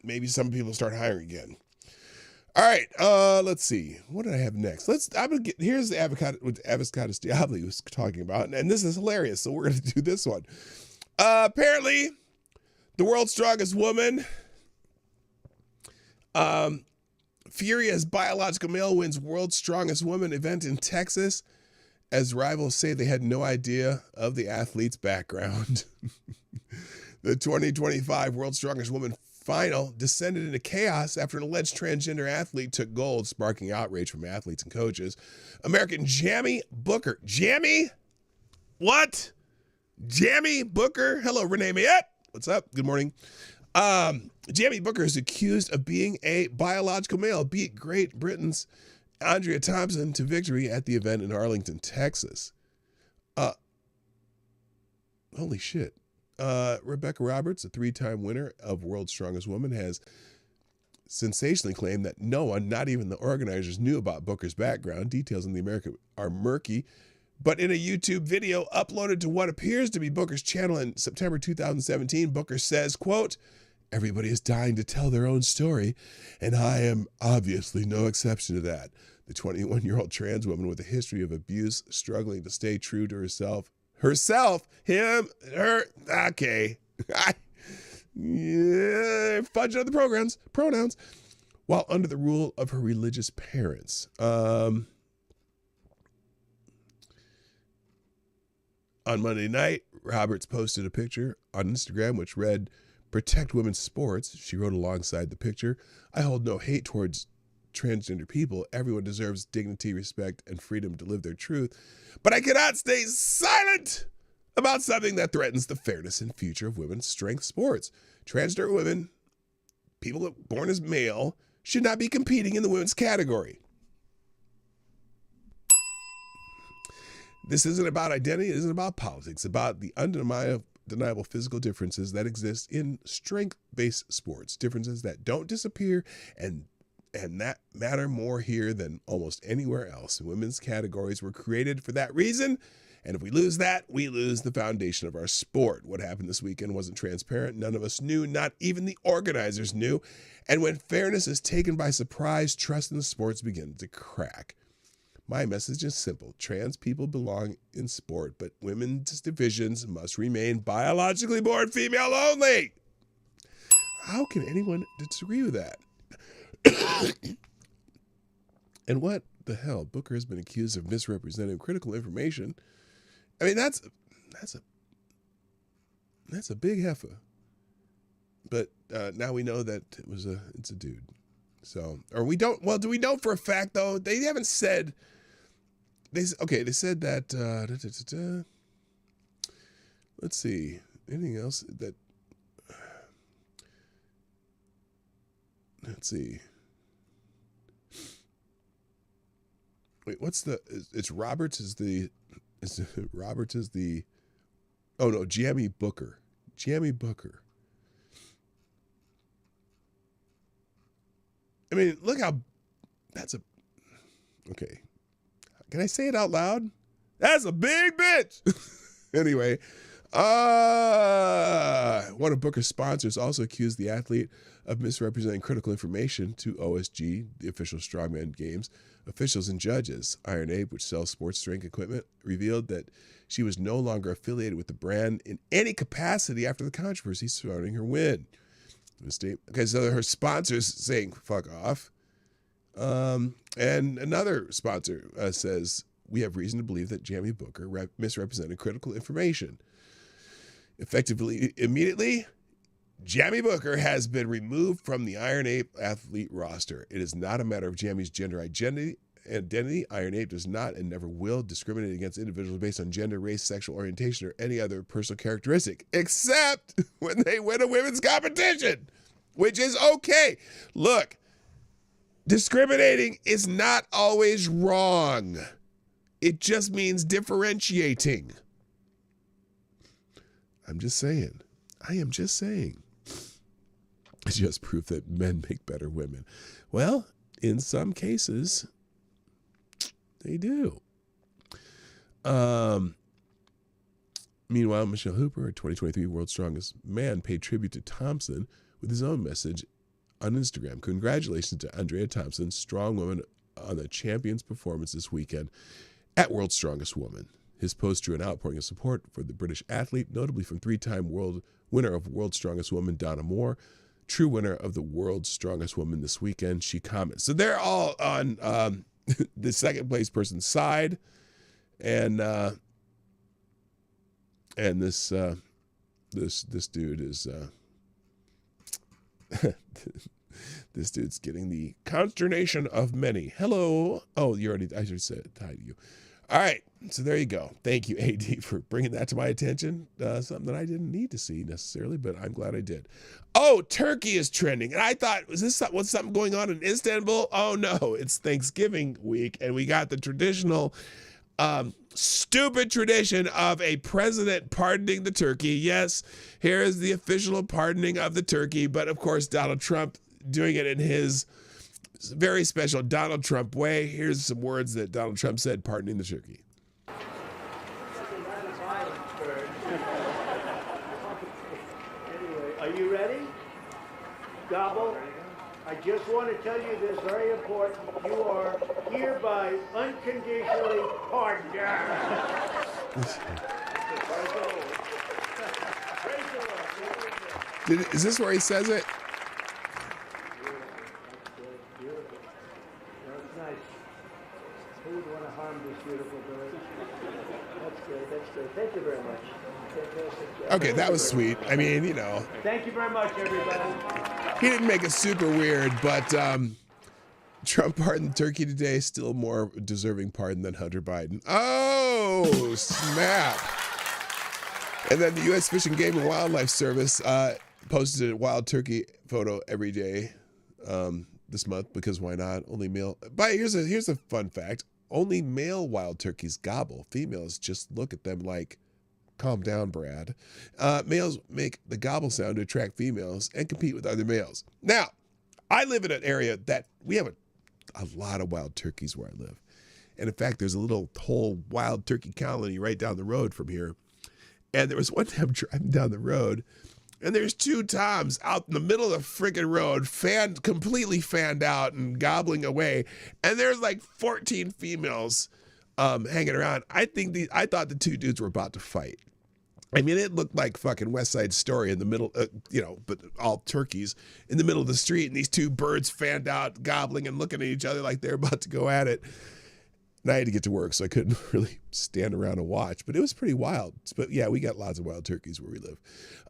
maybe some people start hiring again. All right, let's see. What did I have next? Here's the avocado Diablo was talking about, and this is hilarious. So we're going to do this one. Apparently, the world's strongest woman, Fury as biological male wins world's strongest woman event in Texas, as rivals say they had no idea of the athlete's background. The 2025 World's Strongest Woman final descended into chaos after an alleged transgender athlete took gold, sparking outrage from athletes and coaches. American Jamie Booker. Jamie? What? Jamie Booker? Hello, Renee Mayette. What's up? Good morning. Jamie Booker is accused of being a biological male, beat Great Britain's Andrea Thompson to victory at the event in Arlington, Texas. Holy shit. Rebecca Roberts, a three-time winner of World's Strongest Woman, has sensationally claimed that no one, not even the organizers, knew about Booker's background. Details in the America are murky. But in a YouTube video uploaded to what appears to be Booker's channel in September 2017, Booker says, quote, "Everybody is dying to tell their own story, and I am obviously no exception to that. The 21-year-old trans woman with a history of abuse, struggling to stay true to herself, him, her, okay. Yeah, fudge on the pronouns, while under the rule of her religious parents. On Monday night, Roberts posted a picture on Instagram which read, "Protect women's sports." She wrote alongside the picture, "I hold no hate towards transgender people. Everyone deserves dignity, respect, and freedom to live their truth. But I cannot stay silent about something that threatens the fairness and future of women's strength sports. Transgender women, people born as male, should not be competing in the women's category." This isn't about identity. It isn't about politics. It's about the undeniable physical differences that exist in strength-based sports, differences that don't disappear and that matter more here than almost anywhere else. Women's categories were created for that reason, and if we lose that, we lose the foundation of our sport. What happened this weekend wasn't transparent. None of us knew, not even the organizers knew. And when fairness is taken by surprise, trust in the sports begins to crack. My message is simple. Trans people belong in sport, but women's divisions must remain biologically born female only. How can anyone disagree with that? And what the hell? Booker has been accused of misrepresenting critical information. I mean, that's a big heifer. But now we know that it's a dude. So, or we don't. Well, do we know for a fact though? They haven't said. They said that. Let's see. Anything else that? Let's see. Wait, what's the? It's Roberts is the. Roberts is the. Oh no, Jamie Booker. Jamie Booker. I mean, look how. That's a. Okay. Can I say it out loud? That's a big bitch. Anyway, one of Booker's sponsors also accused the athlete of misrepresenting critical information to OSG, the official strongman games. Officials and judges. Iron Ape, which sells sports drink equipment, revealed that she was no longer affiliated with the brand in any capacity after the controversy surrounding her win. Okay, so her sponsors saying "fuck off," and another sponsor says, "We have reason to believe that Jamie Booker misrepresented critical information." Effectively, immediately, Jamie Booker has been removed from the Iron Ape athlete roster. It is not a matter of Jamie's gender identity. Iron Ape does not and never will discriminate against individuals based on gender, race, sexual orientation, or any other personal characteristic, except when they win a women's competition, which is okay. Look, discriminating is not always wrong. It just means differentiating. I'm just saying. I am just saying. It's just proof that men make better women. Well, in some cases, they do. Meanwhile, Michelle Hooper, a 2023 World's Strongest Man, paid tribute to Thompson with his own message on Instagram. Congratulations to Andrea Thompson, strong woman, on the champion's performance this weekend at World's Strongest Woman. His post drew an outpouring of support for the British athlete, notably from three-time world winner of World's Strongest Woman, Donna Moore, true winner of the World's Strongest Woman this weekend. She comments. So they're all on the second place person's side, and this dude is this dude's getting the consternation of many. Hello. Oh, I already said hi to you. All right, so there you go. Thank you, AD, for bringing that to my attention. Something that I didn't need to see necessarily, but I'm glad I did. Oh, Turkey is trending. And I thought, what's something going on in Istanbul? Oh, no, it's Thanksgiving week, and we got the traditional stupid tradition of a president pardoning the turkey. Yes, here is the official pardoning of the turkey, but of course, Donald Trump doing it in his very special Donald Trump way. Here's some words that Donald Trump said pardoning the turkey. Anyway, are you ready? Gobble. I just want to tell you this very important. You are hereby unconditionally pardoned. Is this where he says it? That's nice. Who would want to harm this beautiful bird? That's good. That's good. Thank you very much. Fantastic job. Okay, that was sweet. I mean, you know. Thank you very much, everybody. He didn't make it super weird, but Trump pardoned Turkey today. Still more deserving pardon than Hunter Biden. Oh, snap. And then the U.S. Fish and Game and Wildlife Service posted a wild turkey photo every day this month, because why not? Only male. But here's a fun fact. Only male wild turkeys gobble. Females just look at them like, calm down, Brad. Males make the gobble sound to attract females and compete with other males. Now, I live in an area that we have a lot of wild turkeys where I live. And in fact, there's a little whole wild turkey colony right down the road from here. And there was one time driving down the road, and there's two toms out in the middle of the friggin' road, completely fanned out and gobbling away. And there's like 14 females hanging around. I thought the two dudes were about to fight. I mean, it looked like fucking West Side Story in the middle, but all turkeys in the middle of the street, and these two birds fanned out, gobbling and looking at each other like they're about to go at it. And I had to get to work, so I couldn't really stand around and watch, but it was pretty wild. But yeah, we got lots of wild turkeys where we live.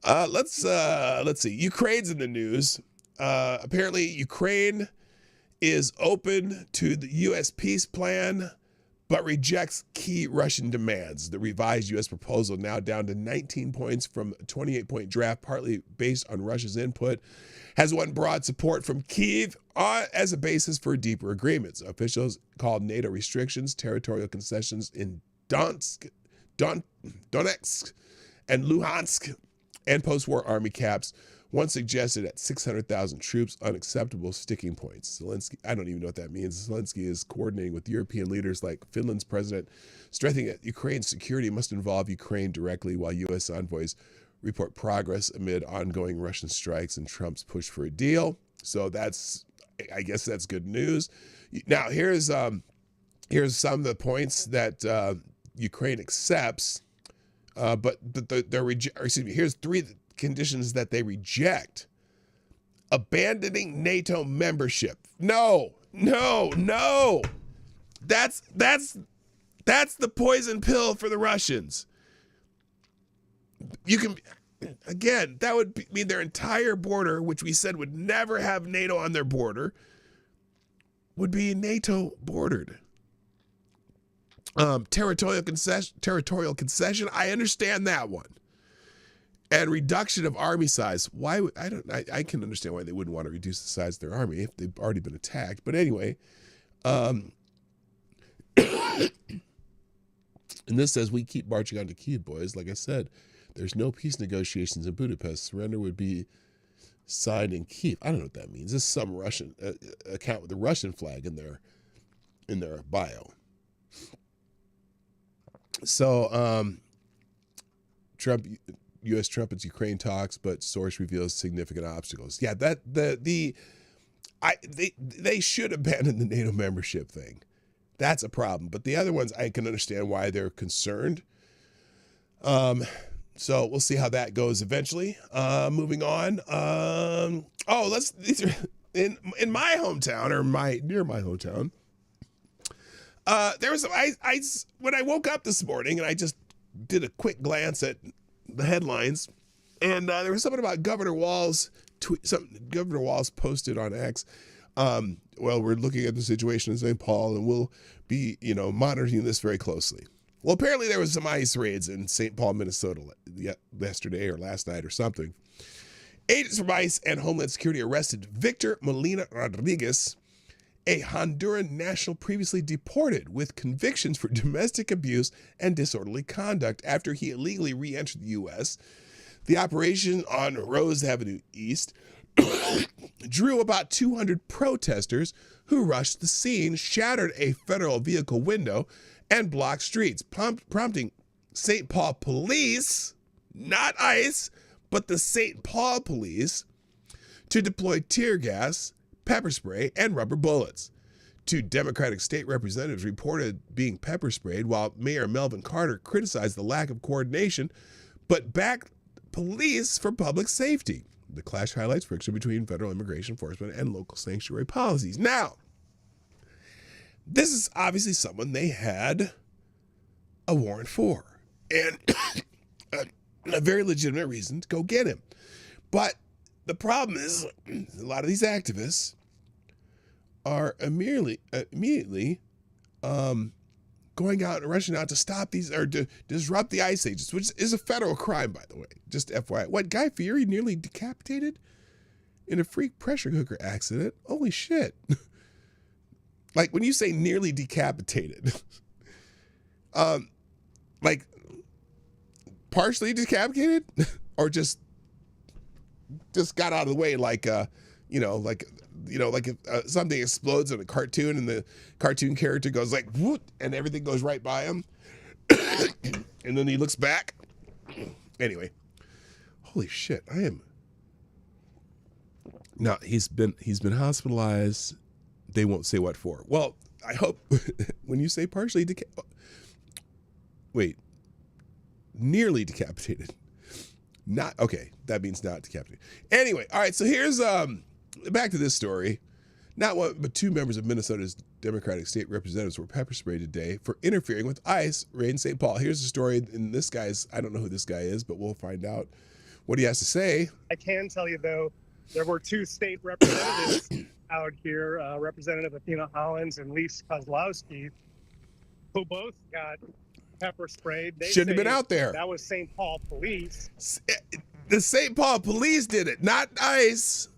Let's see. Ukraine's in the news. Apparently, Ukraine is open to the U.S. peace plan, but rejects key Russian demands. The revised U.S. proposal, now down to 19 points from a 28-point draft, partly based on Russia's input, has won broad support from Kyiv as a basis for deeper agreements. Officials called NATO restrictions, territorial concessions in Donetsk and Luhansk, and post-war army caps, once suggested at 600,000 troops, unacceptable sticking points. Zelensky, I don't even know what that means. Zelensky is coordinating with European leaders like Finland's president, stressing that Ukraine's security must involve Ukraine directly, while U.S. envoys report progress amid ongoing Russian strikes and Trump's push for a deal. So I guess that's good news. Now here's some of the points that Ukraine accepts, but here's three conditions that they reject. Abandoning NATO membership. No. That's the poison pill for the Russians. That would mean their entire border, which we said would never have NATO on their border, would be NATO bordered. Territorial concession, I understand that one. And reduction of army size. I can understand why they wouldn't want to reduce the size of their army if they've already been attacked. But anyway, and this says, we keep marching on to Kyiv, boys. Like I said, there's no peace negotiations in Budapest. Surrender would be signed in Kyiv. I don't know what that means. This is some Russian account with a Russian flag in their bio. So U.S. trumpets Ukraine talks, but source reveals significant obstacles. Yeah, they should abandon the NATO membership thing. That's a problem. But the other ones, I can understand why they're concerned. So we'll see how that goes eventually. Moving on. These are in my hometown, or near my hometown. There was when I woke up this morning, and I just did a quick glance at the headlines, and there was something about Governor Walz Governor Walz posted on X. We're looking at the situation in St. Paul, and we'll be monitoring this very closely. Well, apparently there was some ICE raids in St. Paul, Minnesota yesterday or last night or something. Agents from ICE and Homeland Security arrested Victor Molina Rodriguez, a Honduran national previously deported with convictions for domestic abuse and disorderly conduct after he illegally re-entered the U.S. The operation on Rose Avenue East drew about 200 protesters who rushed the scene, shattered a federal vehicle window, and blocked streets, prompting St. Paul police, not ICE, but the St. Paul police, to deploy tear gas, pepper spray, and rubber bullets. 2 Democratic state representatives reported being pepper sprayed, while Mayor Melvin Carter criticized the lack of coordination, but backed police for public safety. The clash highlights friction between federal immigration enforcement and local sanctuary policies. Now, this is obviously someone they had a warrant for, and a very legitimate reason to go get him. But the problem is, a lot of these activists are immediately going out and rushing out to stop these or to disrupt the ICE agents, which is a federal crime, by the way. Just FYI. What, Guy Fieri nearly decapitated in a freak pressure cooker accident? Holy shit. Like, when you say nearly decapitated, like partially decapitated or just got out of the way, like if something explodes in a cartoon and the cartoon character goes like whoop and everything goes right by him and then he looks back. Anyway, holy shit, no, he's been hospitalized. They won't say what for. Well, I hope when you say partially nearly decapitated. Not okay, that means not decapitated. Anyway, all right, so here's back to this story. Not one, but 2 members of Minnesota's Democratic state representatives were pepper sprayed today for interfering with ICE raid in St. Paul. Here's the story, and this guy's, I don't know who this guy is, but we'll find out what he has to say. I can tell you, though, there were 2 state representatives out here, Representative Athena Hollins and Lise Kozlowski, who both got pepper sprayed. They shouldn't have been out there. That was St. Paul police. The St. Paul police did it, not ICE.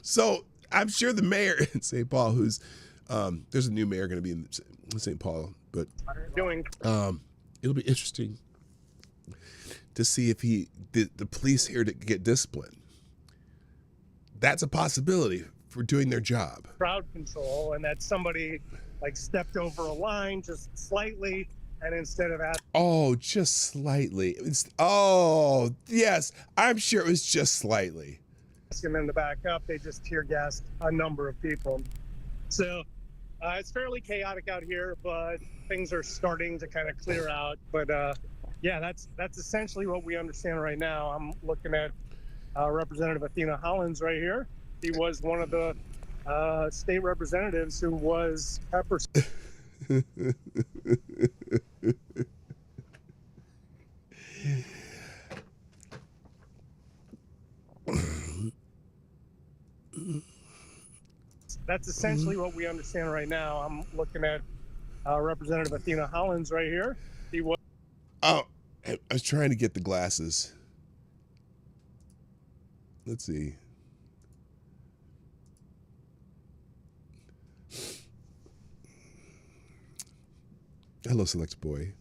So I'm sure the mayor in St. Paul, who's there's a new mayor going to be in St. Paul, but it'll be interesting to see if the police here to get disciplined. That's a possibility for doing their job. Crowd control, and that somebody like stepped over a line just slightly, and instead of just slightly. Oh yes, I'm sure it was just slightly. Asking them to back up, they just tear gassed a number of people. So it's fairly chaotic out here, but things are starting to kind of clear out. But yeah, that's essentially what we understand right now. I'm looking at Representative Athena Hollins right here. He was one of the state representatives who was pepper. That's essentially what we understand right now. I'm looking at Representative Athena Hollins right here. He was. Oh, I was trying to get the glasses. Let's see. Hello, Select Boy.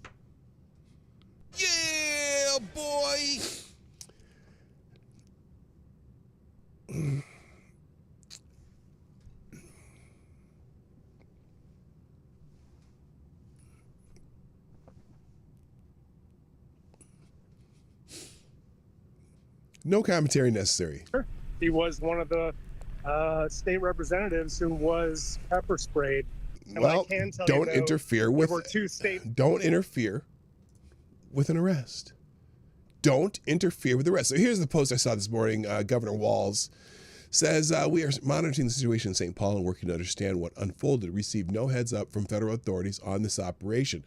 Yeah, boy. No commentary necessary. He was one of the state representatives who was pepper sprayed. And well, I can tell don't you, though, interfere with. There were 2 state. Don't interfere with an arrest. Don't interfere with the arrest. So here's the post I saw this morning. Governor Walz says, we are monitoring the situation in St. Paul and working to understand what unfolded. Received no heads up from federal authorities on this operation.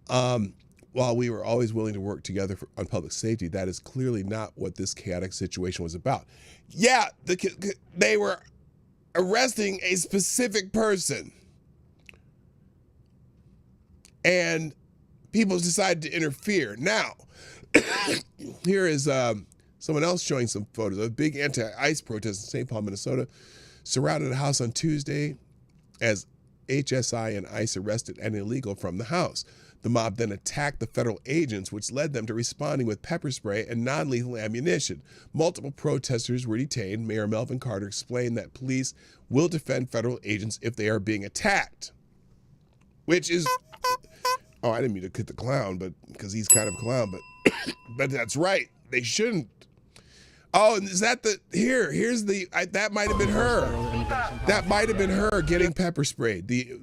While we were always willing to work together on public safety, that is clearly not what this chaotic situation was about. Yeah, they were arresting a specific person. And people decided to interfere. Now, here is someone else showing some photos of a big anti-ICE protest in St. Paul, Minnesota, surrounded a house on Tuesday as HSI and ICE arrested an illegal from the house. The mob then attacked the federal agents, which led them to responding with pepper spray and non-lethal ammunition. Multiple protesters were detained. Mayor Melvin Carter explained that police will defend federal agents if they are being attacked, which is... Oh, I didn't mean to cut the clown, but because he's kind of a clown, but that's right. They shouldn't. Oh, and is that here's the, that might have been her. That might have been her getting pepper sprayed. The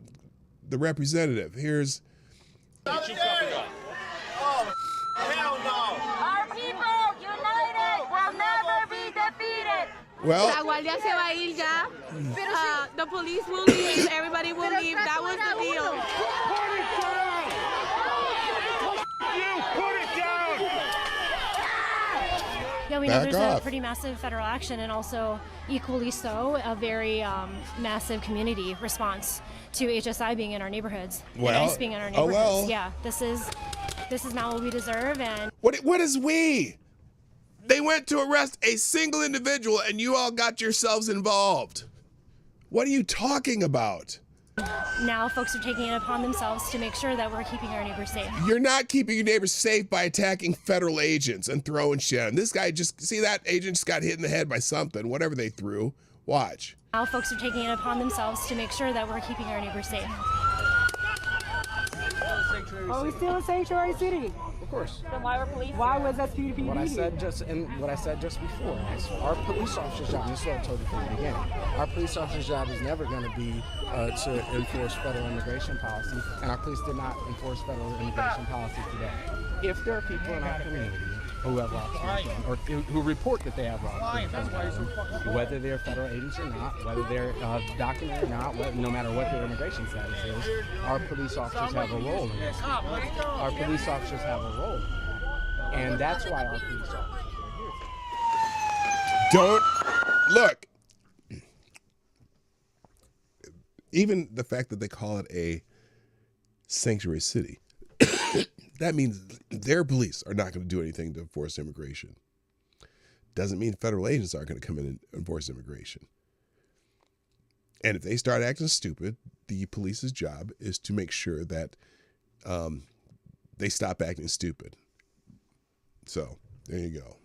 representative. Here's. Oh, hell no! Our people united will never be defeated. Well, La guardia se va a ir ya. The police will leave. Everybody will leave. That was the deal. Put it down! Yeah, we know there's a pretty massive federal action and also equally so a very massive community response to HSI being in our neighborhoods. Well, and ICE being in our neighborhoods. well. Yeah, this is not what we deserve. And What is we? They went to arrest a single individual and you all got yourselves involved. What are you talking about? now folks are taking it upon themselves to make sure that we're keeping our neighbors safe. You're not keeping your neighbors safe by attacking federal agents and throwing shit on. This guy see that agent just got hit in the head by something, whatever they threw. Watch. Now folks are taking it upon themselves to make sure that we're keeping our neighbors safe. Are we still a sanctuary city? Of course. Then why were police? Why was SPDP? What I said just before. Our police officer's job. This is what I told you from the beginning. Our police officer's job is never going to be to enforce federal immigration policy, and our police did not enforce federal immigration policy today. If there are people in our community who have lawsuits or who report that they have lawsuits, whether they're federal agents or not, whether they're documented or not, no matter what their immigration status is, our police officers have a role in this. Our police officers have a role, and that's why our police officers are here. Don't look. Even the fact that they call it a sanctuary city, that means their police are not going to do anything to enforce immigration. Doesn't mean federal agents aren't going to come in and enforce immigration. And if they start acting stupid, the police's job is to make sure that they stop acting stupid. So there you go.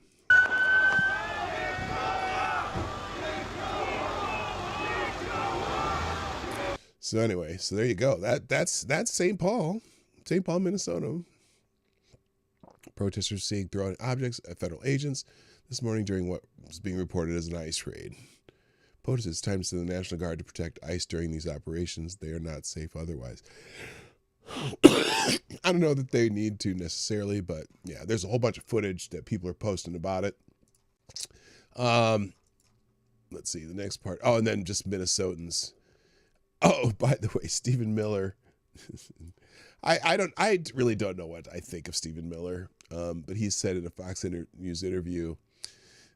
So anyway, so there you go. That's St. Paul, Minnesota. Protesters seeing throwing objects at federal agents this morning during what was being reported as an ICE raid. POTUS, it's time to send the National Guard to protect ICE during these operations. They are not safe otherwise. I don't know that they need to necessarily, but yeah, there's a whole bunch of footage that people are posting about it. Let's see the next part. Oh, and then just Minnesotans. Oh, by the way, Stephen Miller. I really don't know what I think of Stephen Miller, but he said in a Fox News interview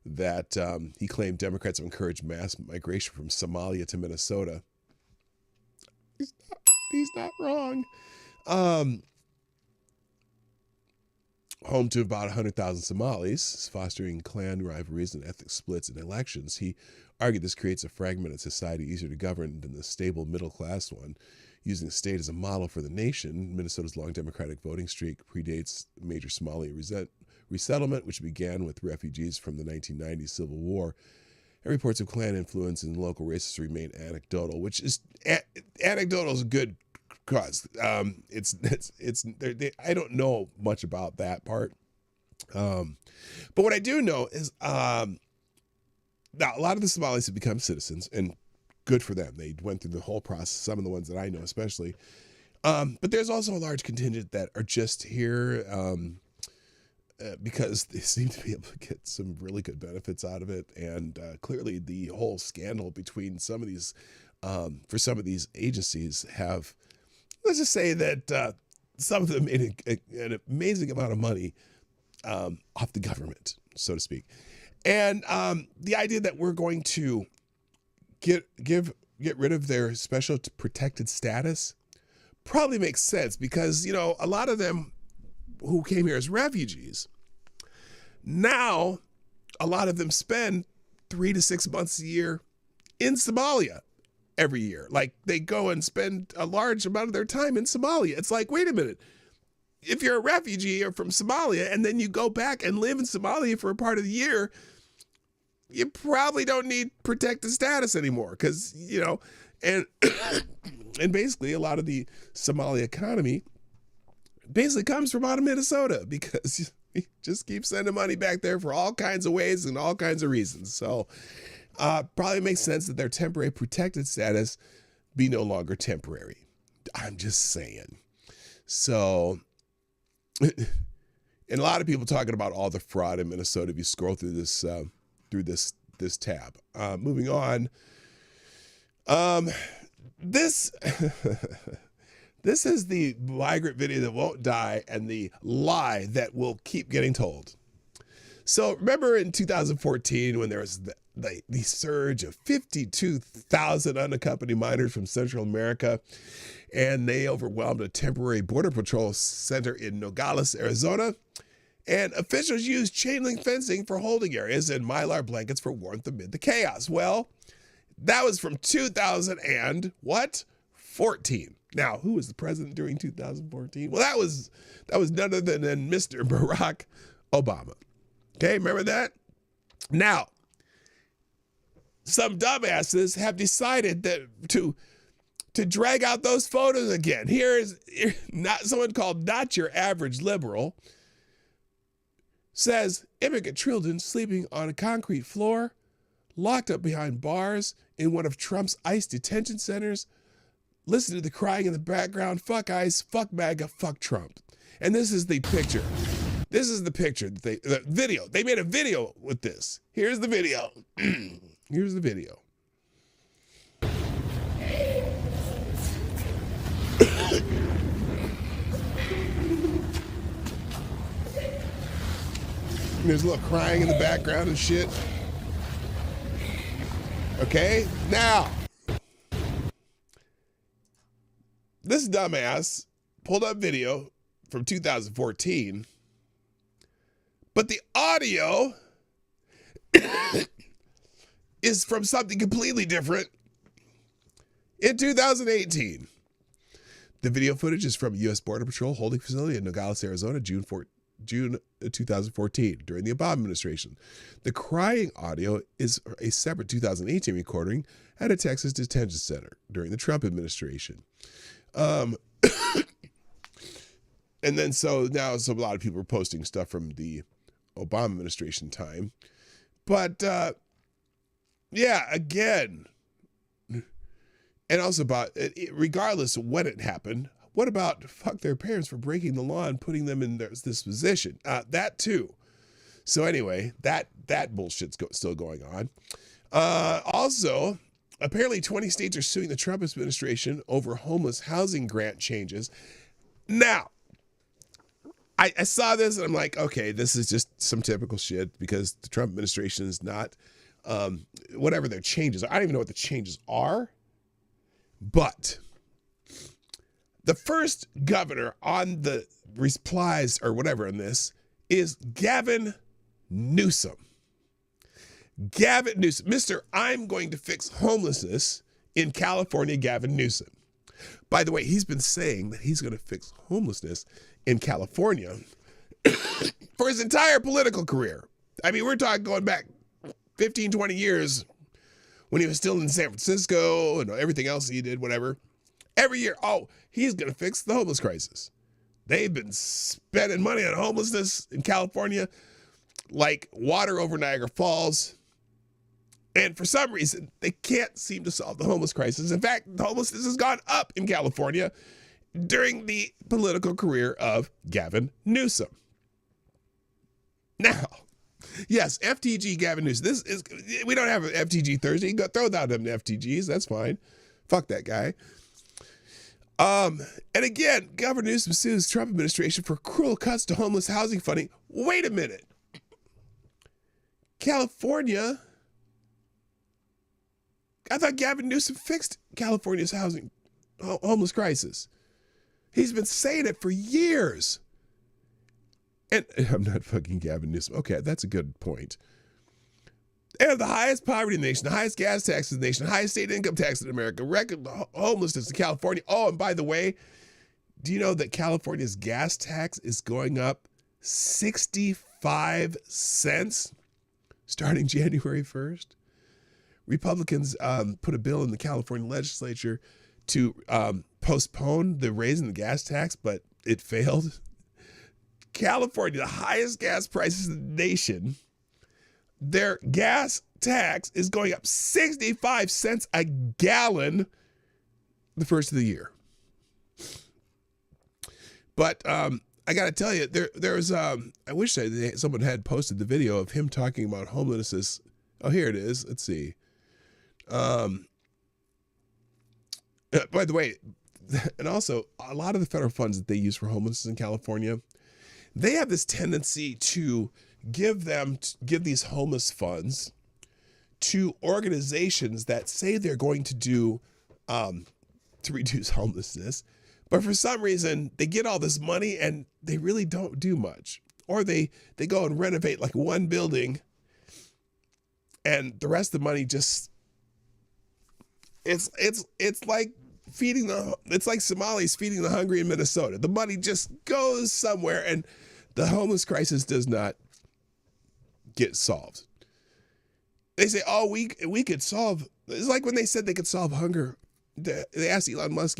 that he claimed Democrats have encouraged mass migration from Somalia to Minnesota. He's not wrong. Home to about 100,000 Somalis, fostering clan rivalries and ethnic splits in elections. He argued this creates a fragmented society easier to govern than the stable middle-class one. Using the state as a model for the nation, Minnesota's long Democratic voting streak predates major Somali resettlement, which began with refugees from the 1990s Civil War. And reports of Klan influence in local races remain anecdotal, which is anecdotal is a good cause. I don't know much about that part, but what I do know is now a lot of the Somalis have become citizens, and good for them. They went through the whole process, some of the ones that I know especially. But there's also a large contingent that are just here because they seem to be able to get some really good benefits out of it. And clearly the whole scandal between some of these, for some of these agencies have, let's just say that some of them made an amazing amount of money off the government, so to speak. And the idea that we're going to get rid of their special protected status probably makes sense because, you know, a lot of them who came here as refugees, now a lot of them spend 3 to 6 months a year in Somalia every year. Like they go and spend a large amount of their time in Somalia. It's like, wait a minute. If you're a refugee or from Somalia and then you go back and live in Somalia for a part of the year, you probably don't need protected status anymore because, you know, and basically a lot of the Somali economy basically comes from out of Minnesota because you just keep sending money back there for all kinds of ways and all kinds of reasons. So probably makes sense that their temporary protected status be no longer temporary. I'm just saying. So, and a lot of people talking about all the fraud in Minnesota. If you scroll through this tab, moving on. This this is the migrant video that won't die and the lie that will keep getting told. So remember in 2014 when there was the surge of 52,000 unaccompanied minors from Central America, and they overwhelmed a temporary border patrol center in Nogales, Arizona, and officials used chain link fencing for holding areas and Mylar blankets for warmth amid the chaos. Well, that was from 2014. Now, who was the president during 2014? Well, that was none other than Mr. Barack Obama. Okay, remember that? Now, some dumbasses have decided that to drag out those photos again. Here's not someone called Not Your Average Liberal says immigrant children sleeping on a concrete floor, locked up behind bars in one of Trump's ICE detention centers. Listen to the crying in the background. Fuck ICE, fuck MAGA, fuck Trump. And this is the picture. This is the picture. The video. They made a video with this. Here's the video. Here's the video. There's a little crying in the background and shit. Okay, now, this dumbass pulled up video from 2014, but the audio is from something completely different in 2018. The video footage is from U.S. Border Patrol holding facility in Nogales, Arizona, June 2014, during the Obama administration. The crying audio is a separate 2018 recording at a Texas detention center during the Trump administration. And then so now a lot of people are posting stuff from the Obama administration time. But yeah, again, and also about regardless of when it happened, what about fuck their parents for breaking the law and putting them in this position? That too. So anyway, that bullshit's still going on. Also, apparently 20 states are suing the Trump administration over homeless housing grant changes. Now, I saw this and I'm like, okay, this is just some typical shit because the Trump administration is not, whatever their changes are. I don't even know what the changes are, but the first governor on the replies or whatever on this is Gavin Newsom. Gavin Newsom, Mr. I'm going to fix homelessness in California, Gavin Newsom. By the way, he's been saying that he's going to fix homelessness in California for his entire political career. I mean, we're talking going back 15, 20 years when he was still in San Francisco and everything else he did, whatever. Every year, he's going to fix the homeless crisis. They've been spending money on homelessness in California like water over Niagara Falls. And for some reason, they can't seem to solve the homeless crisis. In fact, the homelessness has gone up in California during the political career of Gavin Newsom. Now, yes, FTG Gavin Newsom. We don't have an FTG Thursday. You can go throw down them FTGs. That's fine. Fuck that guy. And again, Governor Newsom sues Trump administration for cruel cuts to homeless housing funding. Wait a minute. California, I thought Gavin Newsom fixed California's homeless crisis. He's been saying it for years. And I'm not fucking Gavin Newsom. Okay, that's a good point. And the highest poverty in the nation, the highest gas taxes in the nation, the highest state income tax in America, record homelessness in California. Oh, and by the way, do you know that California's gas tax is going up 65 cents starting January 1st? Republicans put a bill in the California legislature to postpone the raise in the gas tax, but it failed. California, the highest gas prices in the nation, their gas tax is going up 65 cents a gallon the first of the year. But I got to tell you, there's I wish someone had posted the video of him talking about homelessness. Oh, here it is. Let's see. By the way, and also a lot of the federal funds that they use for homelessness in California, they have this tendency to give these homeless funds to organizations that say they're going to do to reduce homelessness, but for some reason they get all this money and they really don't do much, or they go and renovate like one building, and the rest of the money just it's like it's like Somalis feeding the hungry in Minnesota. The money just goes somewhere, and the homeless crisis does not get solved. They say, oh, we could solve. It's like when they said they could solve hunger. They asked Elon Musk,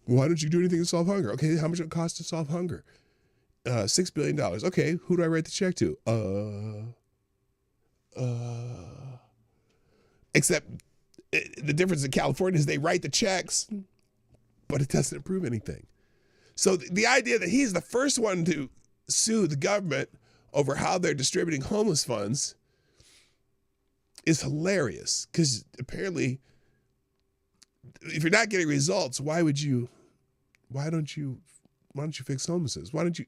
why don't you do anything to solve hunger? Okay, how much it costs to solve hunger? $6 billion. Okay, who do I write the check to? Except the difference in California is they write the checks, but it doesn't improve anything. So the idea that he's the first one to sue the government over how they're distributing homeless funds is hilarious, because apparently if you're not getting results, why don't you fix homelessness? Someone here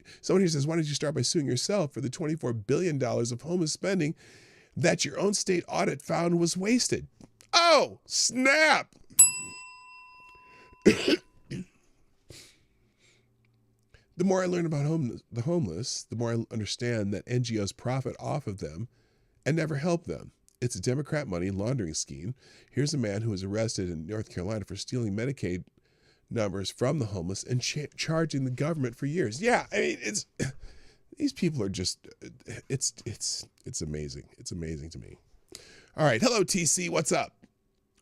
says, why don't you start by suing yourself for the $24 billion of homeless spending that your own state audit found was wasted? Oh, snap. The more I learn about the homeless, the more I understand that NGOs profit off of them and never help them. It's a Democrat money laundering scheme. Here's a man who was arrested in North Carolina for stealing Medicaid numbers from the homeless and charging the government for years. Yeah, I mean, these people are just, it's amazing. It's amazing to me. All right, hello TC, what's up?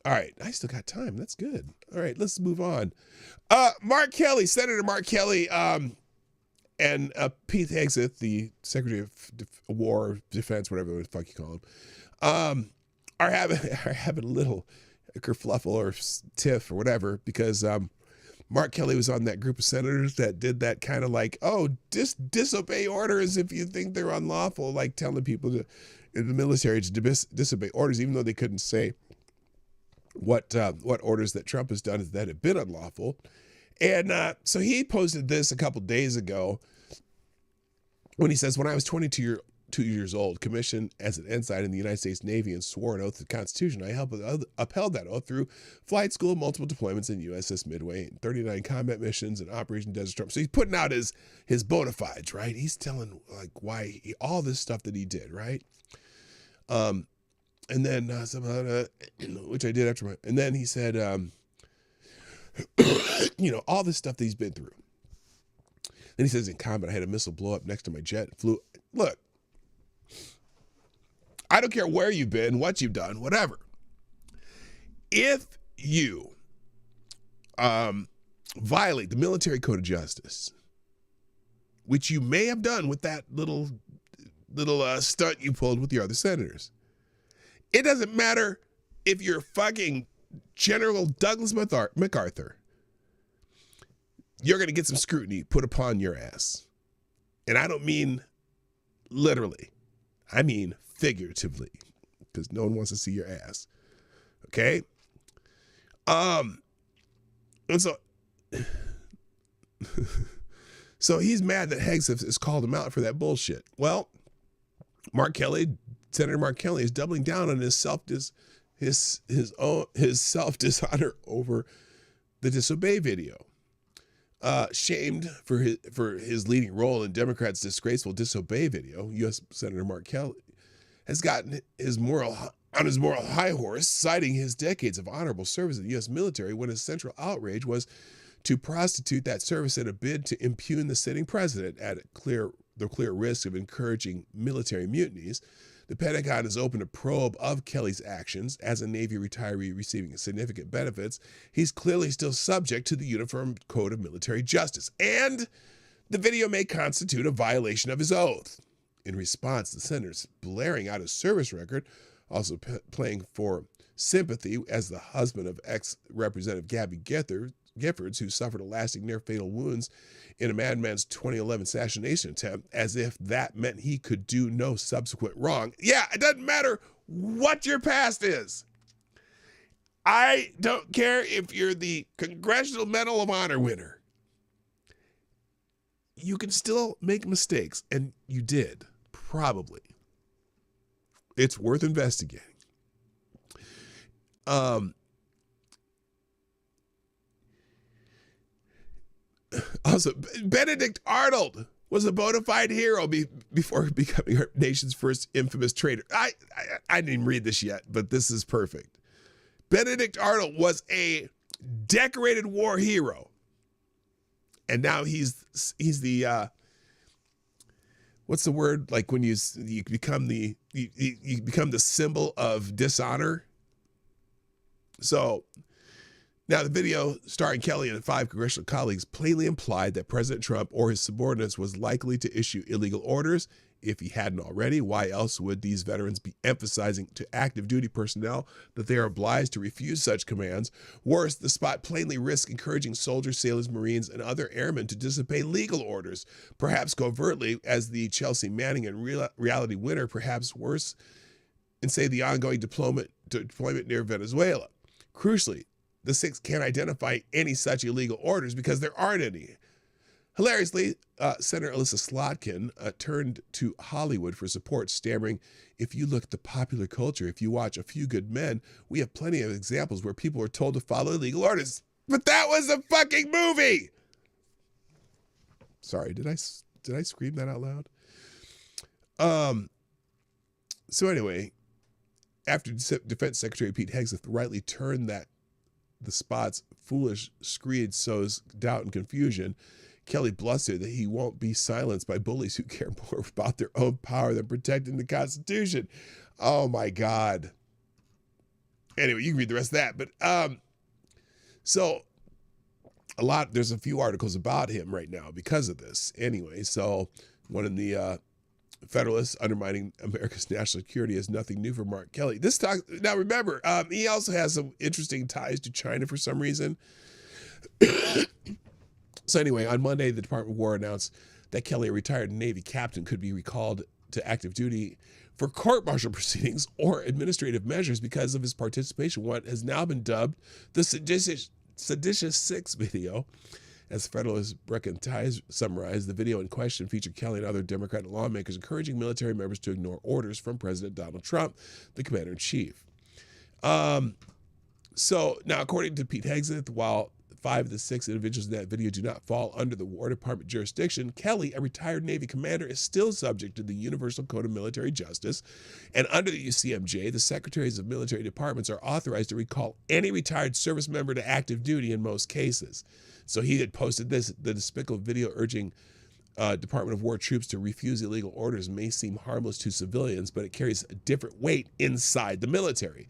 All right, I still got time. That's good. All right, let's move on. Mark Kelly, Senator Mark Kelly, and Pete Hegseth, the Secretary of War, Defense, whatever the fuck you call him, are having a little kerfluffle or tiff or whatever, because Mark Kelly was on that group of senators that did that kind of like, oh, disobey orders if you think they're unlawful, like telling people in the military to disobey orders, even though they couldn't say what orders that Trump has done is that have been unlawful. And so he posted this a couple days ago when he says, when I was 22 years old, commissioned as an ensign in the United States Navy and swore an oath to the Constitution, I upheld that oath through flight school, multiple deployments in USS Midway, 39 combat missions, and Operation Desert Storm. So he's putting out his bona fides, right? He's telling like why all this stuff that he did, right? And then which I did after and then he said, all this stuff that he's been through. Then he says, in combat, I had a missile blow up next to my jet. Look, I don't care where you've been, what you've done, whatever. If you violate the military code of justice, which you may have done with that little stunt you pulled with your other senators, it doesn't matter if you're fucking General Douglas MacArthur. You're going to get some scrutiny put upon your ass. And I don't mean literally. I mean figuratively, because no one wants to see your ass. Okay? And so so he's mad that Hegseth has called him out for that bullshit. Well, Senator Mark Kelly is doubling down on his self-dishonor over the disobey video. Shamed for his leading role in Democrats' disgraceful disobey video, U.S. Senator Mark Kelly has gotten on his moral high horse, citing his decades of honorable service in the U.S. military when his central outrage was to prostitute that service in a bid to impugn the sitting president at the clear risk of encouraging military mutinies. The Pentagon has opened a probe of Kelly's actions. As a Navy retiree receiving significant benefits, he's clearly still subject to the Uniform Code of Military Justice, and the video may constitute a violation of his oath. In response, the senator's blaring out his service record, also playing for sympathy as the husband of ex-Representative Gabby Giffords, who suffered a lasting near-fatal wounds in a madman's 2011 assassination attempt, as if that meant he could do no subsequent wrong. Yeah, it doesn't matter what your past is. I don't care if you're the Congressional Medal of Honor winner. You can still make mistakes, and you did, probably. It's worth investigating. Also, Benedict Arnold was a bona fide hero before becoming our nation's first infamous traitor. I didn't even read this yet, but this is perfect. Benedict Arnold was a decorated war hero, and now he's the what's the word, like when you become the you become the symbol of dishonor. So now the video starring Kelly and 5 congressional colleagues plainly implied that President Trump or his subordinates was likely to issue illegal orders. If he hadn't already, why else would these veterans be emphasizing to active duty personnel that they are obliged to refuse such commands? Worse, the spot plainly risks encouraging soldiers, sailors, Marines, and other airmen to disobey legal orders, perhaps covertly, as the Chelsea Manning and reality winner, perhaps worse, and say the ongoing deployment near Venezuela. Crucially, the 6 can't identify any such illegal orders because there aren't any. Hilariously, Senator Alyssa Slotkin turned to Hollywood for support, stammering, "If you look at the popular culture, if you watch A Few Good Men, we have plenty of examples where people are told to follow illegal orders." But that was a fucking movie! Sorry, did I scream that out loud? So anyway, after Defense Secretary Pete Hegseth rightly turned the spot's foolish screed sows doubt and confusion, Kelly blustered that he won't be silenced by bullies who care more about their own power than protecting the Constitution. Oh my God. Anyway, you can read the rest of that. But so there's a few articles about him right now because of this. Anyway, so one in the Federalists, undermining America's national security is nothing new for Mark Kelly. Now remember, he also has some interesting ties to China for some reason. So anyway, on Monday, the Department of War announced that Kelly, a retired Navy captain, could be recalled to active duty for court-martial proceedings or administrative measures because of his participation in what has now been dubbed the Seditious 6 video. As Federalist Brecken Ties summarized, the video in question featured Kelly and other Democratic lawmakers encouraging military members to ignore orders from President Donald Trump, the commander-in-chief. So now, according to Pete Hegseth, while 5 of the 6 individuals in that video do not fall under the War Department jurisdiction, Kelly, a retired Navy commander, is still subject to the Universal Code of Military Justice. And under the UCMJ, the secretaries of military departments are authorized to recall any retired service member to active duty in most cases. So he had posted the despicable video urging Department of War troops to refuse illegal orders may seem harmless to civilians, but it carries a different weight inside the military.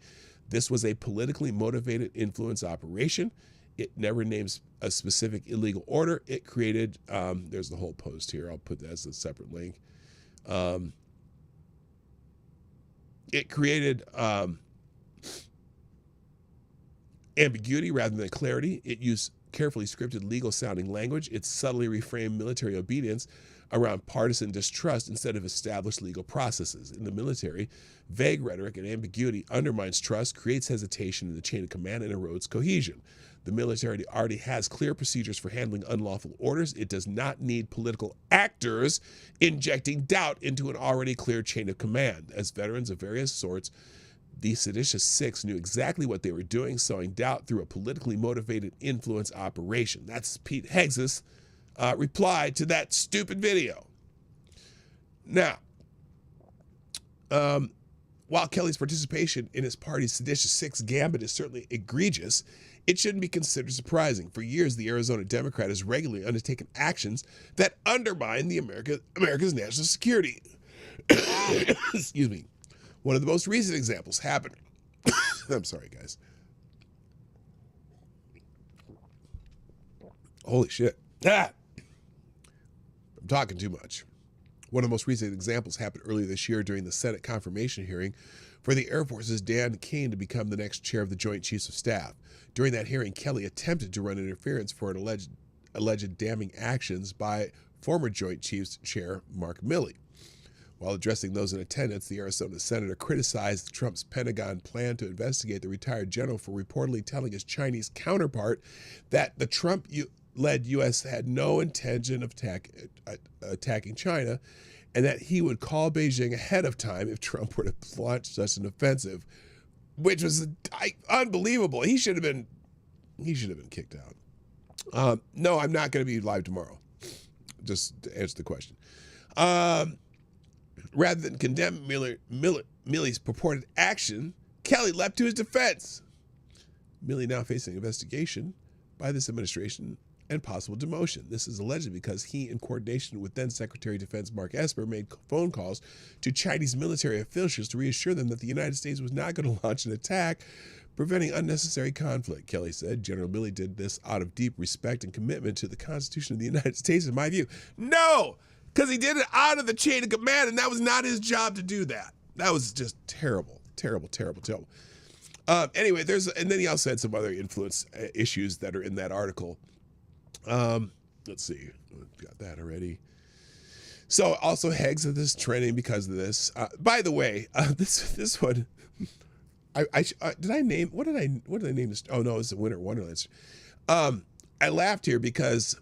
This was a politically motivated influence operation. It never names a specific illegal order. It created, there's the whole post here. I'll put that as a separate link. It created ambiguity rather than clarity. It used carefully scripted legal-sounding language. It subtly reframed military obedience around partisan distrust instead of established legal processes. In the military, vague rhetoric and ambiguity undermines trust, creates hesitation in the chain of command, and erodes cohesion. The military already has clear procedures for handling unlawful orders. It does not need political actors injecting doubt into an already clear chain of command. As veterans of various sorts, the Seditious 6 knew exactly what they were doing, sowing doubt through a politically motivated influence operation. That's Pete Hegseth's reply to that stupid video. Now, while Kelly's participation in his party's Seditious 6 gambit is certainly egregious, it shouldn't be considered surprising. For years, the Arizona Democrat has regularly undertaken actions that undermine America's national security. Excuse me. One of the most recent examples happened. I'm sorry, guys. Holy shit. I'm talking too much. One of the most recent examples happened earlier this year during the Senate confirmation hearing for the Air Force's Dan Kane to become the next chair of the Joint Chiefs of Staff. During that hearing, Kelly attempted to run interference for an alleged damning actions by former Joint Chiefs Chair Mark Milley. While addressing those in attendance, the Arizona senator criticized Trump's Pentagon plan to investigate the retired general for reportedly telling his Chinese counterpart that the Trump-led U.S. had no intention of attacking China, and that he would call Beijing ahead of time if Trump were to launch such an offensive, which was unbelievable. He should have been kicked out. No, I'm not going to be live tomorrow. Just to answer the question. Rather than condemn Milley's purported action, Kelly leapt to his defense. Milley now facing investigation by this administration and possible demotion. This is alleged because he, in coordination with then Secretary of Defense Mark Esper, made phone calls to Chinese military officials to reassure them that the United States was not going to launch an attack, preventing unnecessary conflict. Kelly said General Milley did this out of deep respect and commitment to the Constitution of the United States, in my view. No, because he did it out of the chain of command, and that was not his job to do that. That was just terrible, terrible, terrible, terrible. Anyway, and then he also had some other influence issues that are in that article. Let's see, got that already. So also Heggs of this trending because of this. By the way, this one, did I name? What did I name this? Oh no, it's the Winter Wonderland. I laughed here because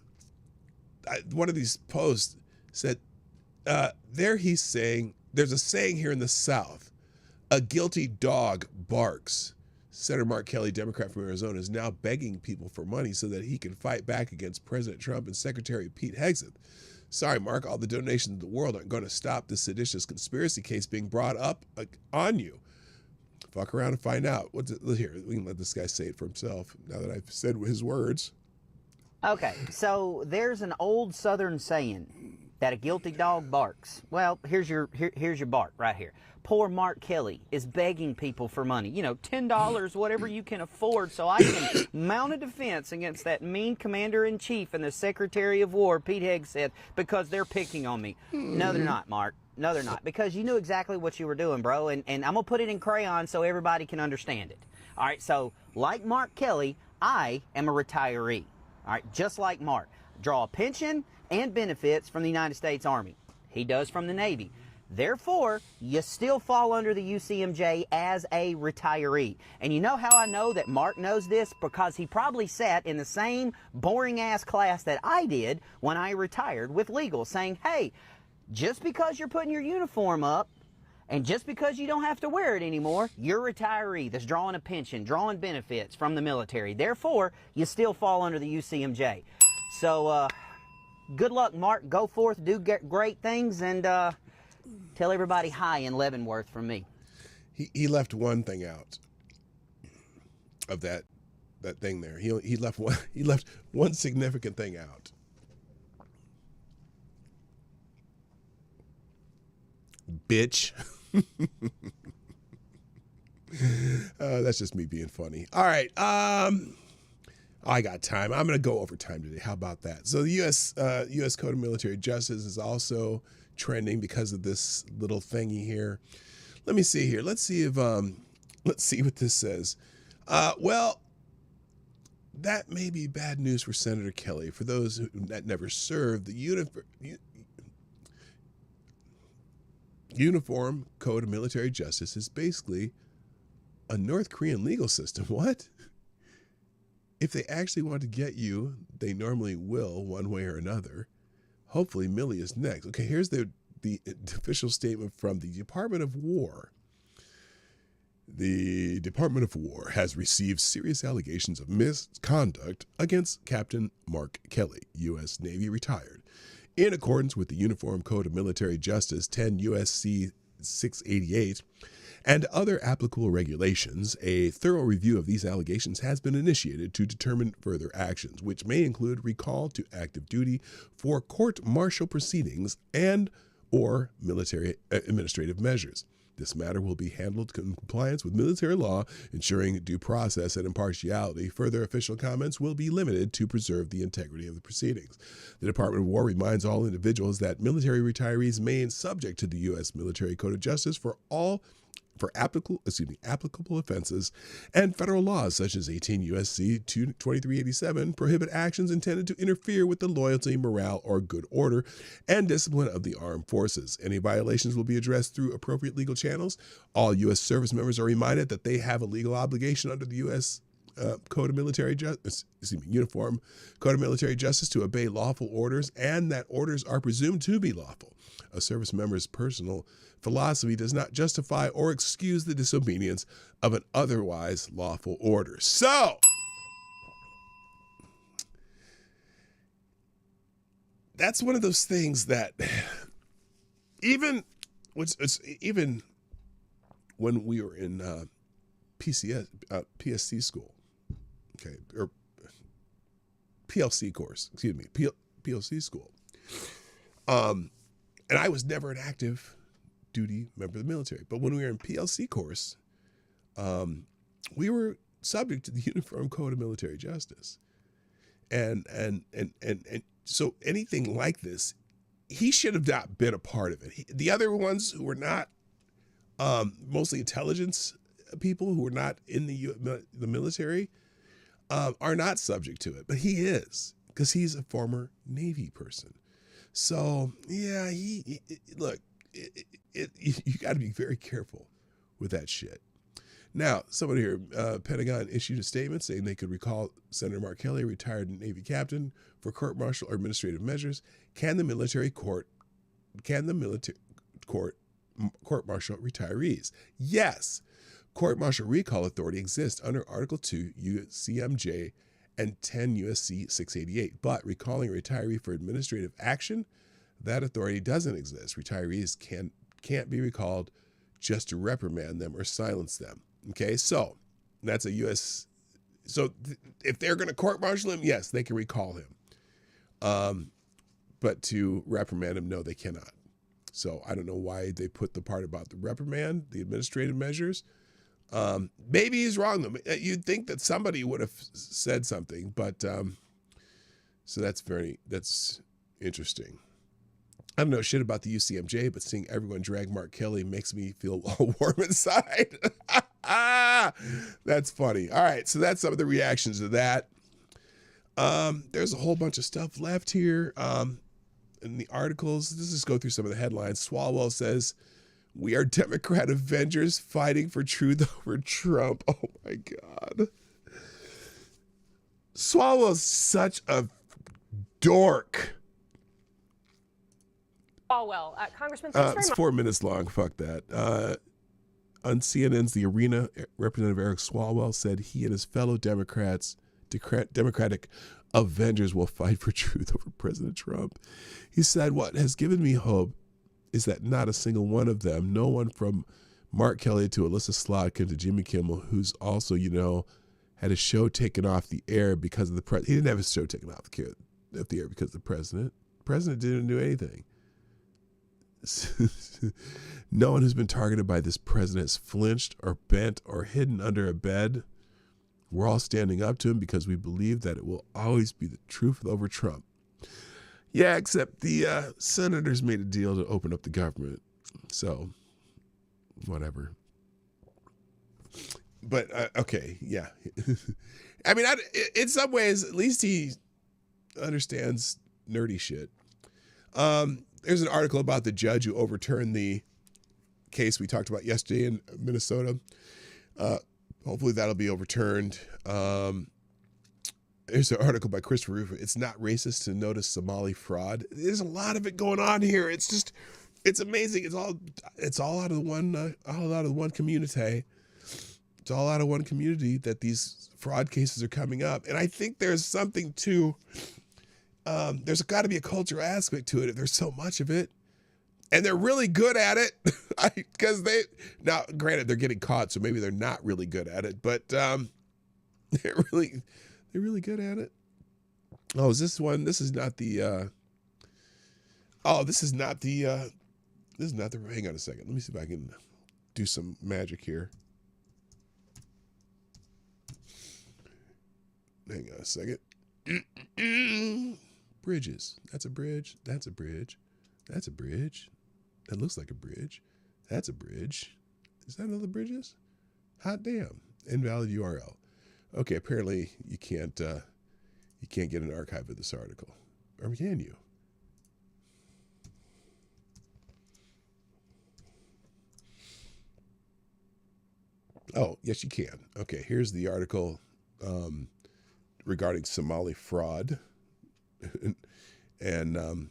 one of these posts said, there he's saying, there's a saying here in the South, a guilty dog barks. Senator Mark Kelly, Democrat from Arizona, is now begging people for money so that he can fight back against President Trump and Secretary Pete Hegseth. Sorry, Mark, all the donations in the world aren't going to stop this seditious conspiracy case being brought up on you. Fuck around and find out. Here, we can let this guy say it for himself now that I've said his words. Okay, so there's an old Southern saying that a guilty dog barks. Well, here's your bark right here. Poor Mark Kelly is begging people for money. You know, $10, whatever you can afford, so I can mount a defense against that mean commander-in-chief and the Secretary of War, Pete Hegseth, because they're picking on me. No, they're not, Mark. No, they're not, because you knew exactly what you were doing, bro, and I'm going to put it in crayon so everybody can understand it. All right, so like Mark Kelly, I am a retiree. All right, just like Mark. Draw a pension and benefits from the United States Army. He does from the Navy. Therefore, you still fall under the UCMJ as a retiree. And you know how I know that Mark knows this? Because he probably sat in the same boring-ass class that I did when I retired with legal, saying, hey, just because you're putting your uniform up and just because you don't have to wear it anymore, you're a retiree that's drawing a pension, drawing benefits from the military. Therefore, you still fall under the UCMJ. So, good luck, Mark. Go forth, do great things, and tell everybody hi in Leavenworth from me. He left one thing out of that thing there. He left one significant thing out. Bitch. That's just me being funny. All right. I got time. I'm going to go over time today. How about that? So the U.S. Code of Military Justice is also trending because of this little thingy here. Let me see here. Let's see what this says. Well, that may be bad news for Senator Kelly. For those that never served, the Uniform Code of Military Justice is basically a North Korean legal system. What? If they actually want to get you, they normally will, one way or another. Hopefully, Milley is next. Okay, here's the official statement from the Department of War. The Department of War has received serious allegations of misconduct against Captain Mark Kelly, U.S. Navy retired. In accordance with the Uniform Code of Military Justice 10 U.S.C. 688 and other applicable regulations, a thorough review of these allegations has been initiated to determine further actions, which may include recall to active duty for court-martial proceedings and or military administrative measures. This matter will be handled in compliance with military law, ensuring due process and impartiality. Further official comments will be limited to preserve the integrity of the proceedings. The Department of War reminds all individuals that military retirees remain subject to the U.S. Military Code of Justice for applicable offenses, and federal laws such as 18 U.S.C. 2387 prohibit actions intended to interfere with the loyalty, morale, or good order and discipline of the armed forces. Any violations will be addressed through appropriate legal channels. All U.S. service members are reminded that they have a legal obligation under the U.S. Code of Military Justice, Uniform Code of Military Justice to obey lawful orders, and that orders are presumed to be lawful. A service member's personal philosophy does not justify or excuse the disobedience of an otherwise lawful order. So, that's one of those things that even when we were in PSC school, okay, or PLC course, excuse me, PLC school, and I was never an active duty member of the military, but when we were in PLC course, we were subject to the Uniform Code of Military Justice, and so anything like this, he should have not been a part of it. The other ones who were not, mostly intelligence people who are not in the military, are not subject to it, but he is, because he's a former Navy person. So yeah, you got to be very careful with that shit. Now, someone here, Pentagon issued a statement saying they could recall Senator Mark Kelly, a retired Navy captain, for court-martial or administrative measures. Can the military court court-martial retirees? Yes. Court-martial recall authority exists under Article 2 UCMJ and 10 U.S.C. 688, but recalling a retiree for administrative action, that authority doesn't exist. Retirees can't be recalled just to reprimand them or silence them. Okay, so that's a U.S. So if they're going to court-martial him, yes, they can recall him. But to reprimand him, no, they cannot. So I don't know why they put the part about the reprimand, the administrative measures. Maybe he's wrong, though. You'd think that somebody would have said something, but so that's interesting. I don't know shit about the UCMJ, but seeing everyone drag Mark Kelly makes me feel all warm inside. That's funny. All right, so that's some of the reactions to that. There's a whole bunch of stuff left here in the articles. Let's just go through some of the headlines. Swalwell says, "We are Democrat Avengers fighting for truth over Trump." Oh my God. Swalwell's such a dork. Falwell. Congressman, thanks very It's much. 4 minutes long. Fuck that. On CNN's The Arena, Representative Eric Swalwell said he and his fellow Democratic Avengers will fight for truth over President Trump. He said, "What has given me hope is that not a single one of them, no one from Mark Kelly to Alyssa Slotkin to Jimmy Kimmel, who's also, had his show taken off the air because of the president. He didn't have his show taken off the air because of the president. The president didn't do anything. No one who's been targeted by this president has flinched or bent or hidden under a bed. We're all standing up to him because we believe that it will always be the truth over Trump." Yeah, except the senators made a deal to open up the government. So, whatever. But, okay, yeah. I mean, in some ways, at least he understands nerdy shit. There's an article about the judge who overturned the case we talked about yesterday in Minnesota. Hopefully that'll be overturned. There's an article by Christopher Rufo. "It's not racist to notice Somali fraud." There's a lot of it going on here. It's amazing. It's all out of one community. It's all out of one community that these fraud cases are coming up. And I think there's something to, there's got to be a cultural aspect to it if there's so much of it. And they're really good at it, because now granted they're getting caught, so maybe they're not really good at it, but they're really good at it. Oh, is this one? This is not the, hang on a second. Let me see if I can do some magic here. Hang on a second. Bridges. That's a bridge. That's a bridge. That's a bridge. That looks like a bridge. That's a bridge. Is that another bridges? Hot damn. Invalid URL. Okay, apparently you can't get an archive of this article. Or can you? Oh, yes, you can. Okay, here's the article regarding Somali fraud. And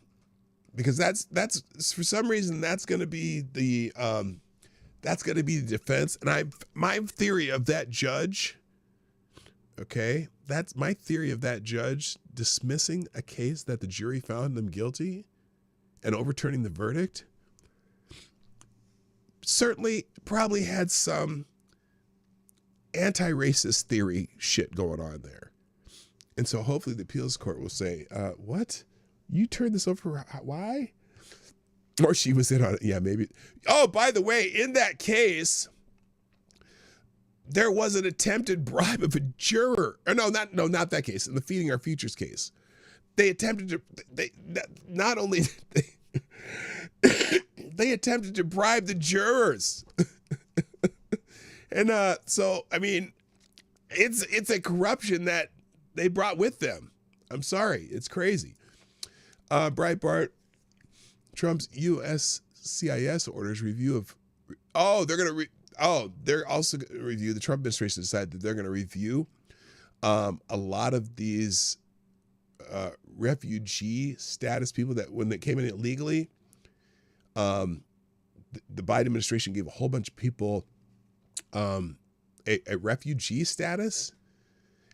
because that's for some reason that's going to be the defense. And my theory of that judge, okay, that's my theory of that judge dismissing a case that the jury found them guilty and overturning the verdict certainly probably had some anti-racist theory shit going on there. And so hopefully the appeals court will say, what? You turned this over, why? Or she was in on it. Yeah, maybe. Oh, by the way, in that case, there was an attempted bribe of a juror. Or not that case. In the Feeding Our Futures case, they attempted to. Not only they attempted to bribe the jurors, and so I mean, it's a corruption that they brought with them. I'm sorry, it's crazy. Breitbart, Trump's USCIS orders review of. They're also going to review. The Trump administration decided that they're going to review a lot of these refugee status people that when they came in illegally, the Biden administration gave a whole bunch of people a refugee status.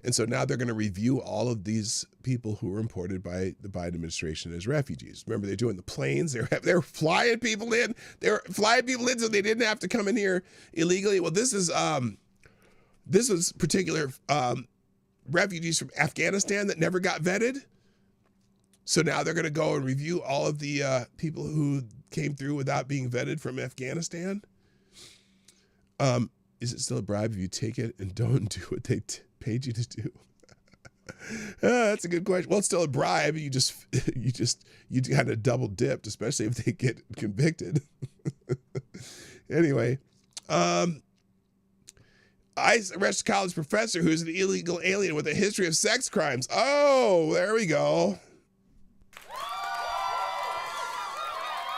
And so now they're going to review all of these people who were imported by the Biden administration as refugees. Remember, they're doing the planes. They're flying people in. They're flying people in so they didn't have to come in here illegally. Well, this was particular refugees from Afghanistan that never got vetted. So now they're going to go and review all of the people who came through without being vetted from Afghanistan. Is it still a bribe if you take it and don't do what they paid you to do? That's a good question. Well, it's still a bribe. You kind of double dipped, especially if they get convicted. Anyway, ICE arrests a college professor who's an illegal alien with a history of sex crimes. Oh, there we go.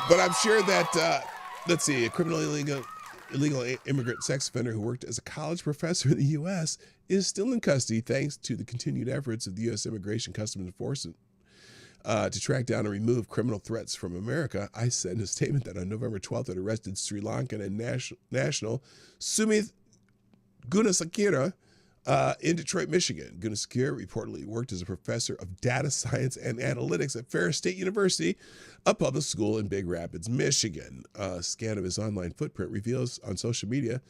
But I'm sure that, let's see, a criminal illegal immigrant sex offender who worked as a college professor in the U.S. is still in custody thanks to the continued efforts of the U.S. Immigration Customs Enforcement to track down and remove criminal threats from America. ICE said in a statement that on November 12th it arrested Sri Lankan and national Sumit Gunasakira in Detroit, Michigan. Gunasakira reportedly worked as a professor of data science and analytics at Ferris State University, a public school in Big Rapids, Michigan. A scan of his online footprint reveals on social media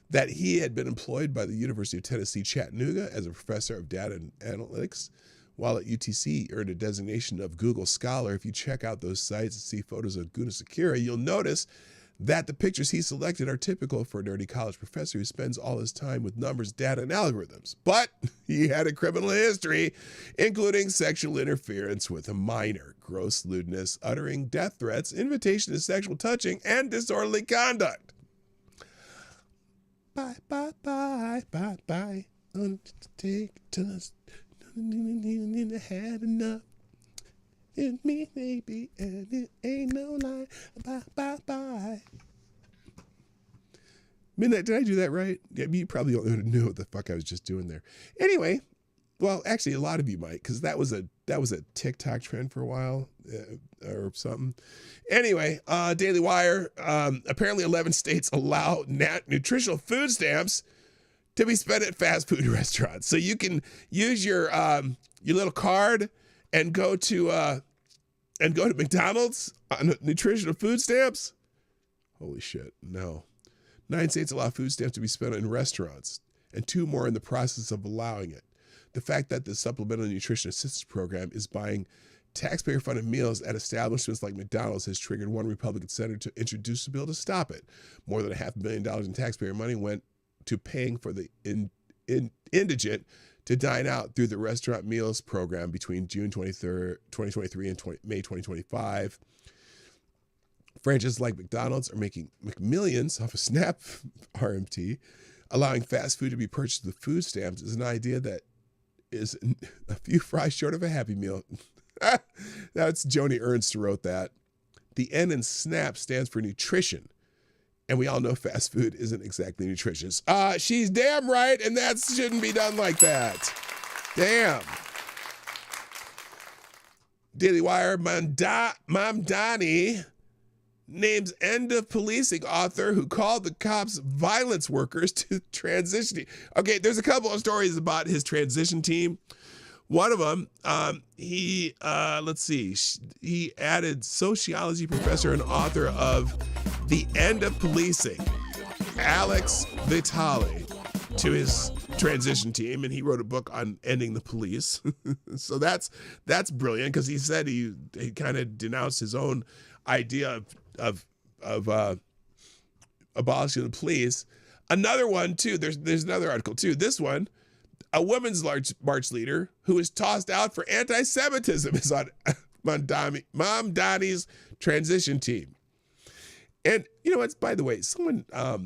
that he had been employed by the University of Tennessee, Chattanooga as a professor of data and analytics, while at UTC earned a designation of Google Scholar. If you check out those sites and see photos of Gunasakira, you'll notice that the pictures he selected are typical for a nerdy college professor who spends all his time with numbers, data, and algorithms. But he had a criminal history, including sexual interference with a minor, gross lewdness, uttering death threats, invitation to sexual touching, and disorderly conduct. Bye, bye, bye, bye, bye. Take us. Had enough. It's me, baby, and it ain't no lie. Bye, bye, bye. Midnight, did I do that right? Yeah, you probably don't knew what the fuck I was just doing there. Anyway, well, actually, a lot of you might, because that was a TikTok trend for a while or something. Anyway, Daily Wire. Apparently, 11 states allow nutritional food stamps to be spent at fast food restaurants. So you can use your little card and go to McDonald's on nutritional food stamps. Holy shit, no. 9 states allow food stamps to be spent in restaurants, and 2 more in the process of allowing it. The fact that the Supplemental Nutrition Assistance Program is buying taxpayer-funded meals at establishments like McDonald's has triggered one Republican senator to introduce a bill to stop it. More than $500 million in taxpayer money went to paying for the indigent to dine out through the restaurant meals program between June 23rd, 2023 and May 2025. Franchises like McDonald's are making McMillions off of SNAP RMT. Allowing fast food to be purchased with food stamps is an idea that is a few fries short of a Happy Meal. That's Joni Ernst who wrote that. The N in SNAP stands for nutrition. And we all know fast food isn't exactly nutritious. She's damn right, and that shouldn't be done like that. Damn. Daily Wire, Mamdani names End of Policing author who called the cops violence workers to transition team. Okay, there's a couple of stories about his transition team. One of them, he added sociology professor and author of The End of Policing, Alex Vitale, to his transition team, and he wrote a book on ending the police. So that's brilliant, because he said he kind of denounced his own idea of abolishing the police. Another one too. There's another article too. This one. A women's march leader who was tossed out for anti-Semitism is on Mamdani's transition team. And you know what? By the way, someone, I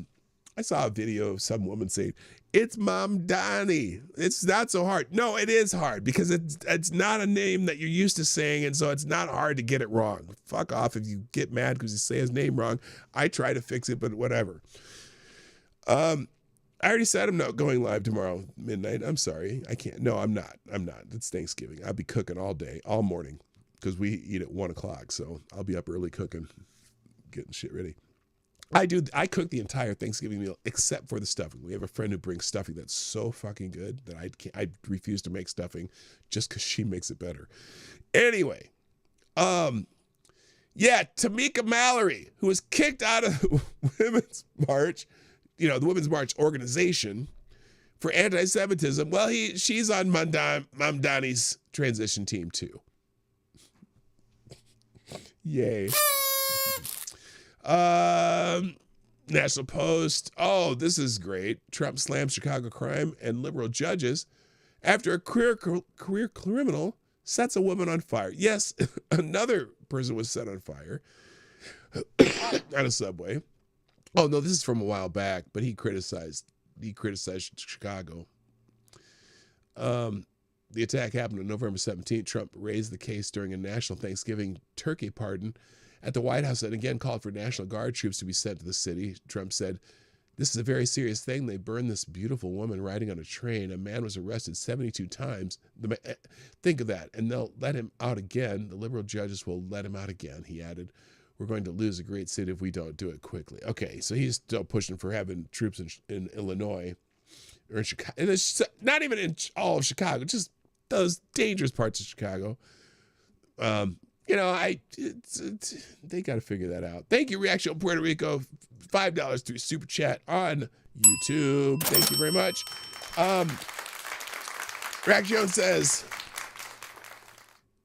saw a video of some woman saying, "It's Mamdani. It's not so hard." No, it is hard, because it's not a name that you're used to saying, and so it's not hard to get it wrong. Fuck off if you get mad because you say his name wrong. I try to fix it, but whatever. I already said I'm not going live tomorrow midnight. I'm sorry. I can't. No, I'm not. It's Thanksgiving. I'll be cooking all day, all morning, because we eat at 1 o'clock. So I'll be up early cooking, getting shit ready. I cook the entire Thanksgiving meal except for the stuffing. We have a friend who brings stuffing that's so fucking good that I refuse to make stuffing just because she makes it better. Anyway, Tamika Mallory, who was kicked out of the Women's March, the Women's March organization, for anti-Semitism. Well, she's on Mamdani's transition team too. Yay. National Post. Oh, this is great. Trump slams Chicago crime and liberal judges after a career criminal sets a woman on fire. Yes, another person was set on fire at a subway. Oh no, this is from a while back, but he criticized Chicago. The attack happened on November 17th. Trump raised the case during a national Thanksgiving turkey pardon at the White House, and again called for National Guard troops to be sent to the city. Trump said, "This is a very serious thing. They burned this beautiful woman riding on a train. A man was arrested 72 times. Think of that. And they'll let him out again. The liberal judges will let him out again," he added. "We're going to lose a great city if we don't do it quickly." Okay, so he's still pushing for having troops in Illinois or in Chicago. And it's not even in all of Chicago, just those dangerous parts of Chicago. They got to figure that out. Thank you, Reaction Puerto Rico. $5 through Super Chat on YouTube. Thank you very much. Reaction says,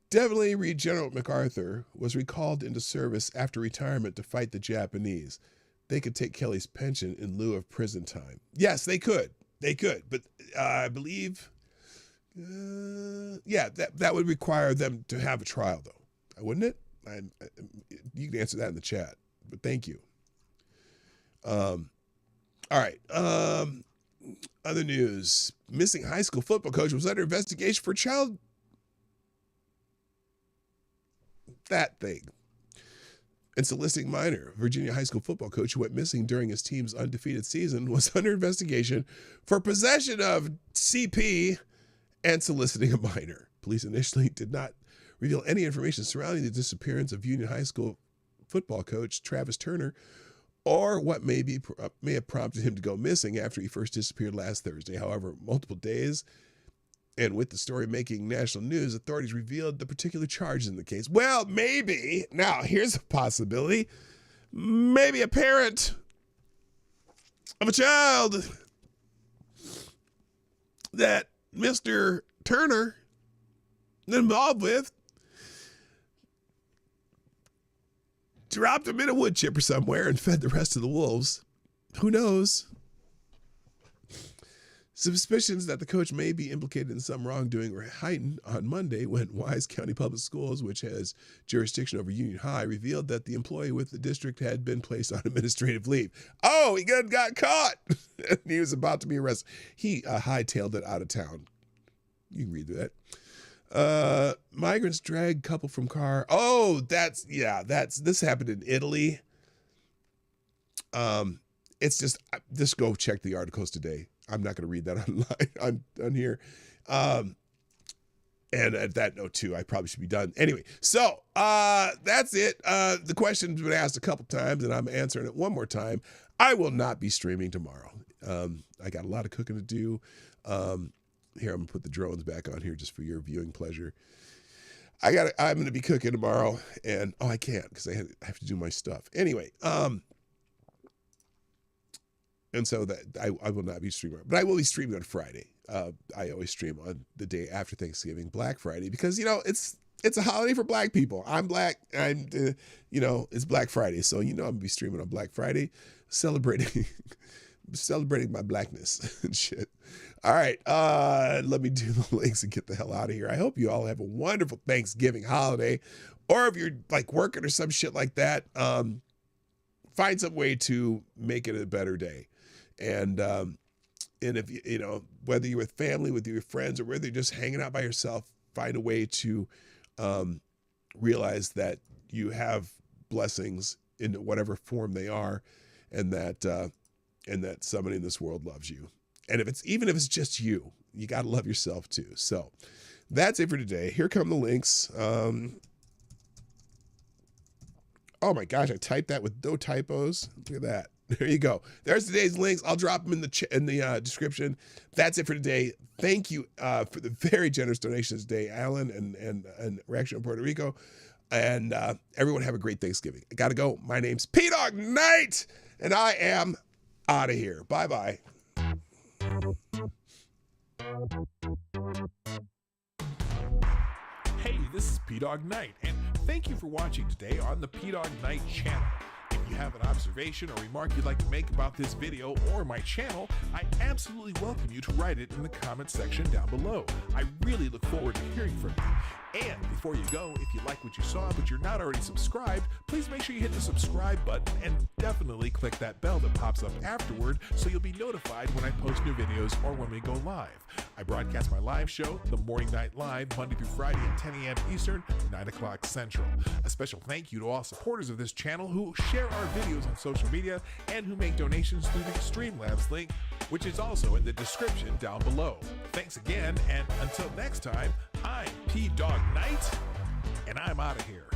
Definitely Reed General MacArthur was recalled into service after retirement to fight the Japanese. They could take Kelly's pension in lieu of prison time. Yes, they could. They could. But I believe, that would require them to have a trial, though. Wouldn't it? You can answer that in the chat. But thank you. All right. Other news. Missing high school football coach was under investigation for child... That thing. And soliciting minor. Virginia high school football coach who went missing during his team's undefeated season was under investigation for possession of CP and soliciting a minor. Police initially did not reveal any information surrounding the disappearance of Union High School football coach Travis Turner or what may have prompted him to go missing after he first disappeared last Thursday. However, multiple days and with the story making national news, authorities revealed the particular charges in the case. Well, maybe, now here's a possibility, maybe a parent of a child that Mr. Turner is involved with dropped him in a wood chipper somewhere and fed the rest of the wolves. Who knows? Suspicions that the coach may be implicated in some wrongdoing were heightened on Monday when Wise County Public Schools, which has jurisdiction over Union High, revealed that the employee with the district had been placed on administrative leave. Oh, he got caught. And he was about to be arrested. He hightailed it out of town. You can read that. Migrants drag couple from car. Oh, this happened in Italy. It's just go check the articles today. I'm not going to read that online on here. And at that note too, I probably should be done. Anyway, so that's it. The question's been asked a couple times and I'm answering it one more time. I will not be streaming tomorrow. I got a lot of cooking to do. Here, I'm gonna put the drones back on here just for your viewing pleasure. I'm gonna be cooking tomorrow, and I can't because I have to do my stuff. Anyway, and so that I will not be streaming, but I will be streaming on Friday. I always stream on the day after Thanksgiving, Black Friday, because it's a holiday for Black people. I'm Black, and it's Black Friday, so I'm gonna be streaming on Black Friday, celebrating my Blackness and shit. All right, let me do the links and get the hell out of here. I hope you all have a wonderful Thanksgiving holiday, or if you're like working or some shit like that, find some way to make it a better day. And if whether you're with family, with your friends, or whether you're just hanging out by yourself, find a way to realize that you have blessings in whatever form they are, and that somebody in this world loves you. And even if it's just you, you got to love yourself too. So that's it for today. Here come the links. Oh my gosh, I typed that with no typos. Look at that. There you go. There's today's links. I'll drop them in the description. That's it for today. Thank you for the very generous donations today, Alan and Reaction in Puerto Rico. And everyone have a great Thanksgiving. I got to go. My name's PDawgKnight, and I am out of here. Bye-bye. Hey, this is PDawgKnight, and thank you for watching today on the PDawgKnight channel. If you have an observation or remark you'd like to make about this video or my channel, I absolutely welcome you to write it in the comment section down below. I really look forward to hearing from you. And before you go, if you like what you saw but you're not already subscribed, please make sure you hit the subscribe button and definitely click that bell that pops up afterward so you'll be notified when I post new videos or when we go live. I broadcast my live show, The Morning Night Live, Monday through Friday at 10 a.m. Eastern, 9 o'clock Central. A special thank you to all supporters of this channel who share our videos on social media and who make donations through the Streamlabs link, which is also in the description down below. Thanks again, and until next time, I'm PDawgKnight, and I'm out of here.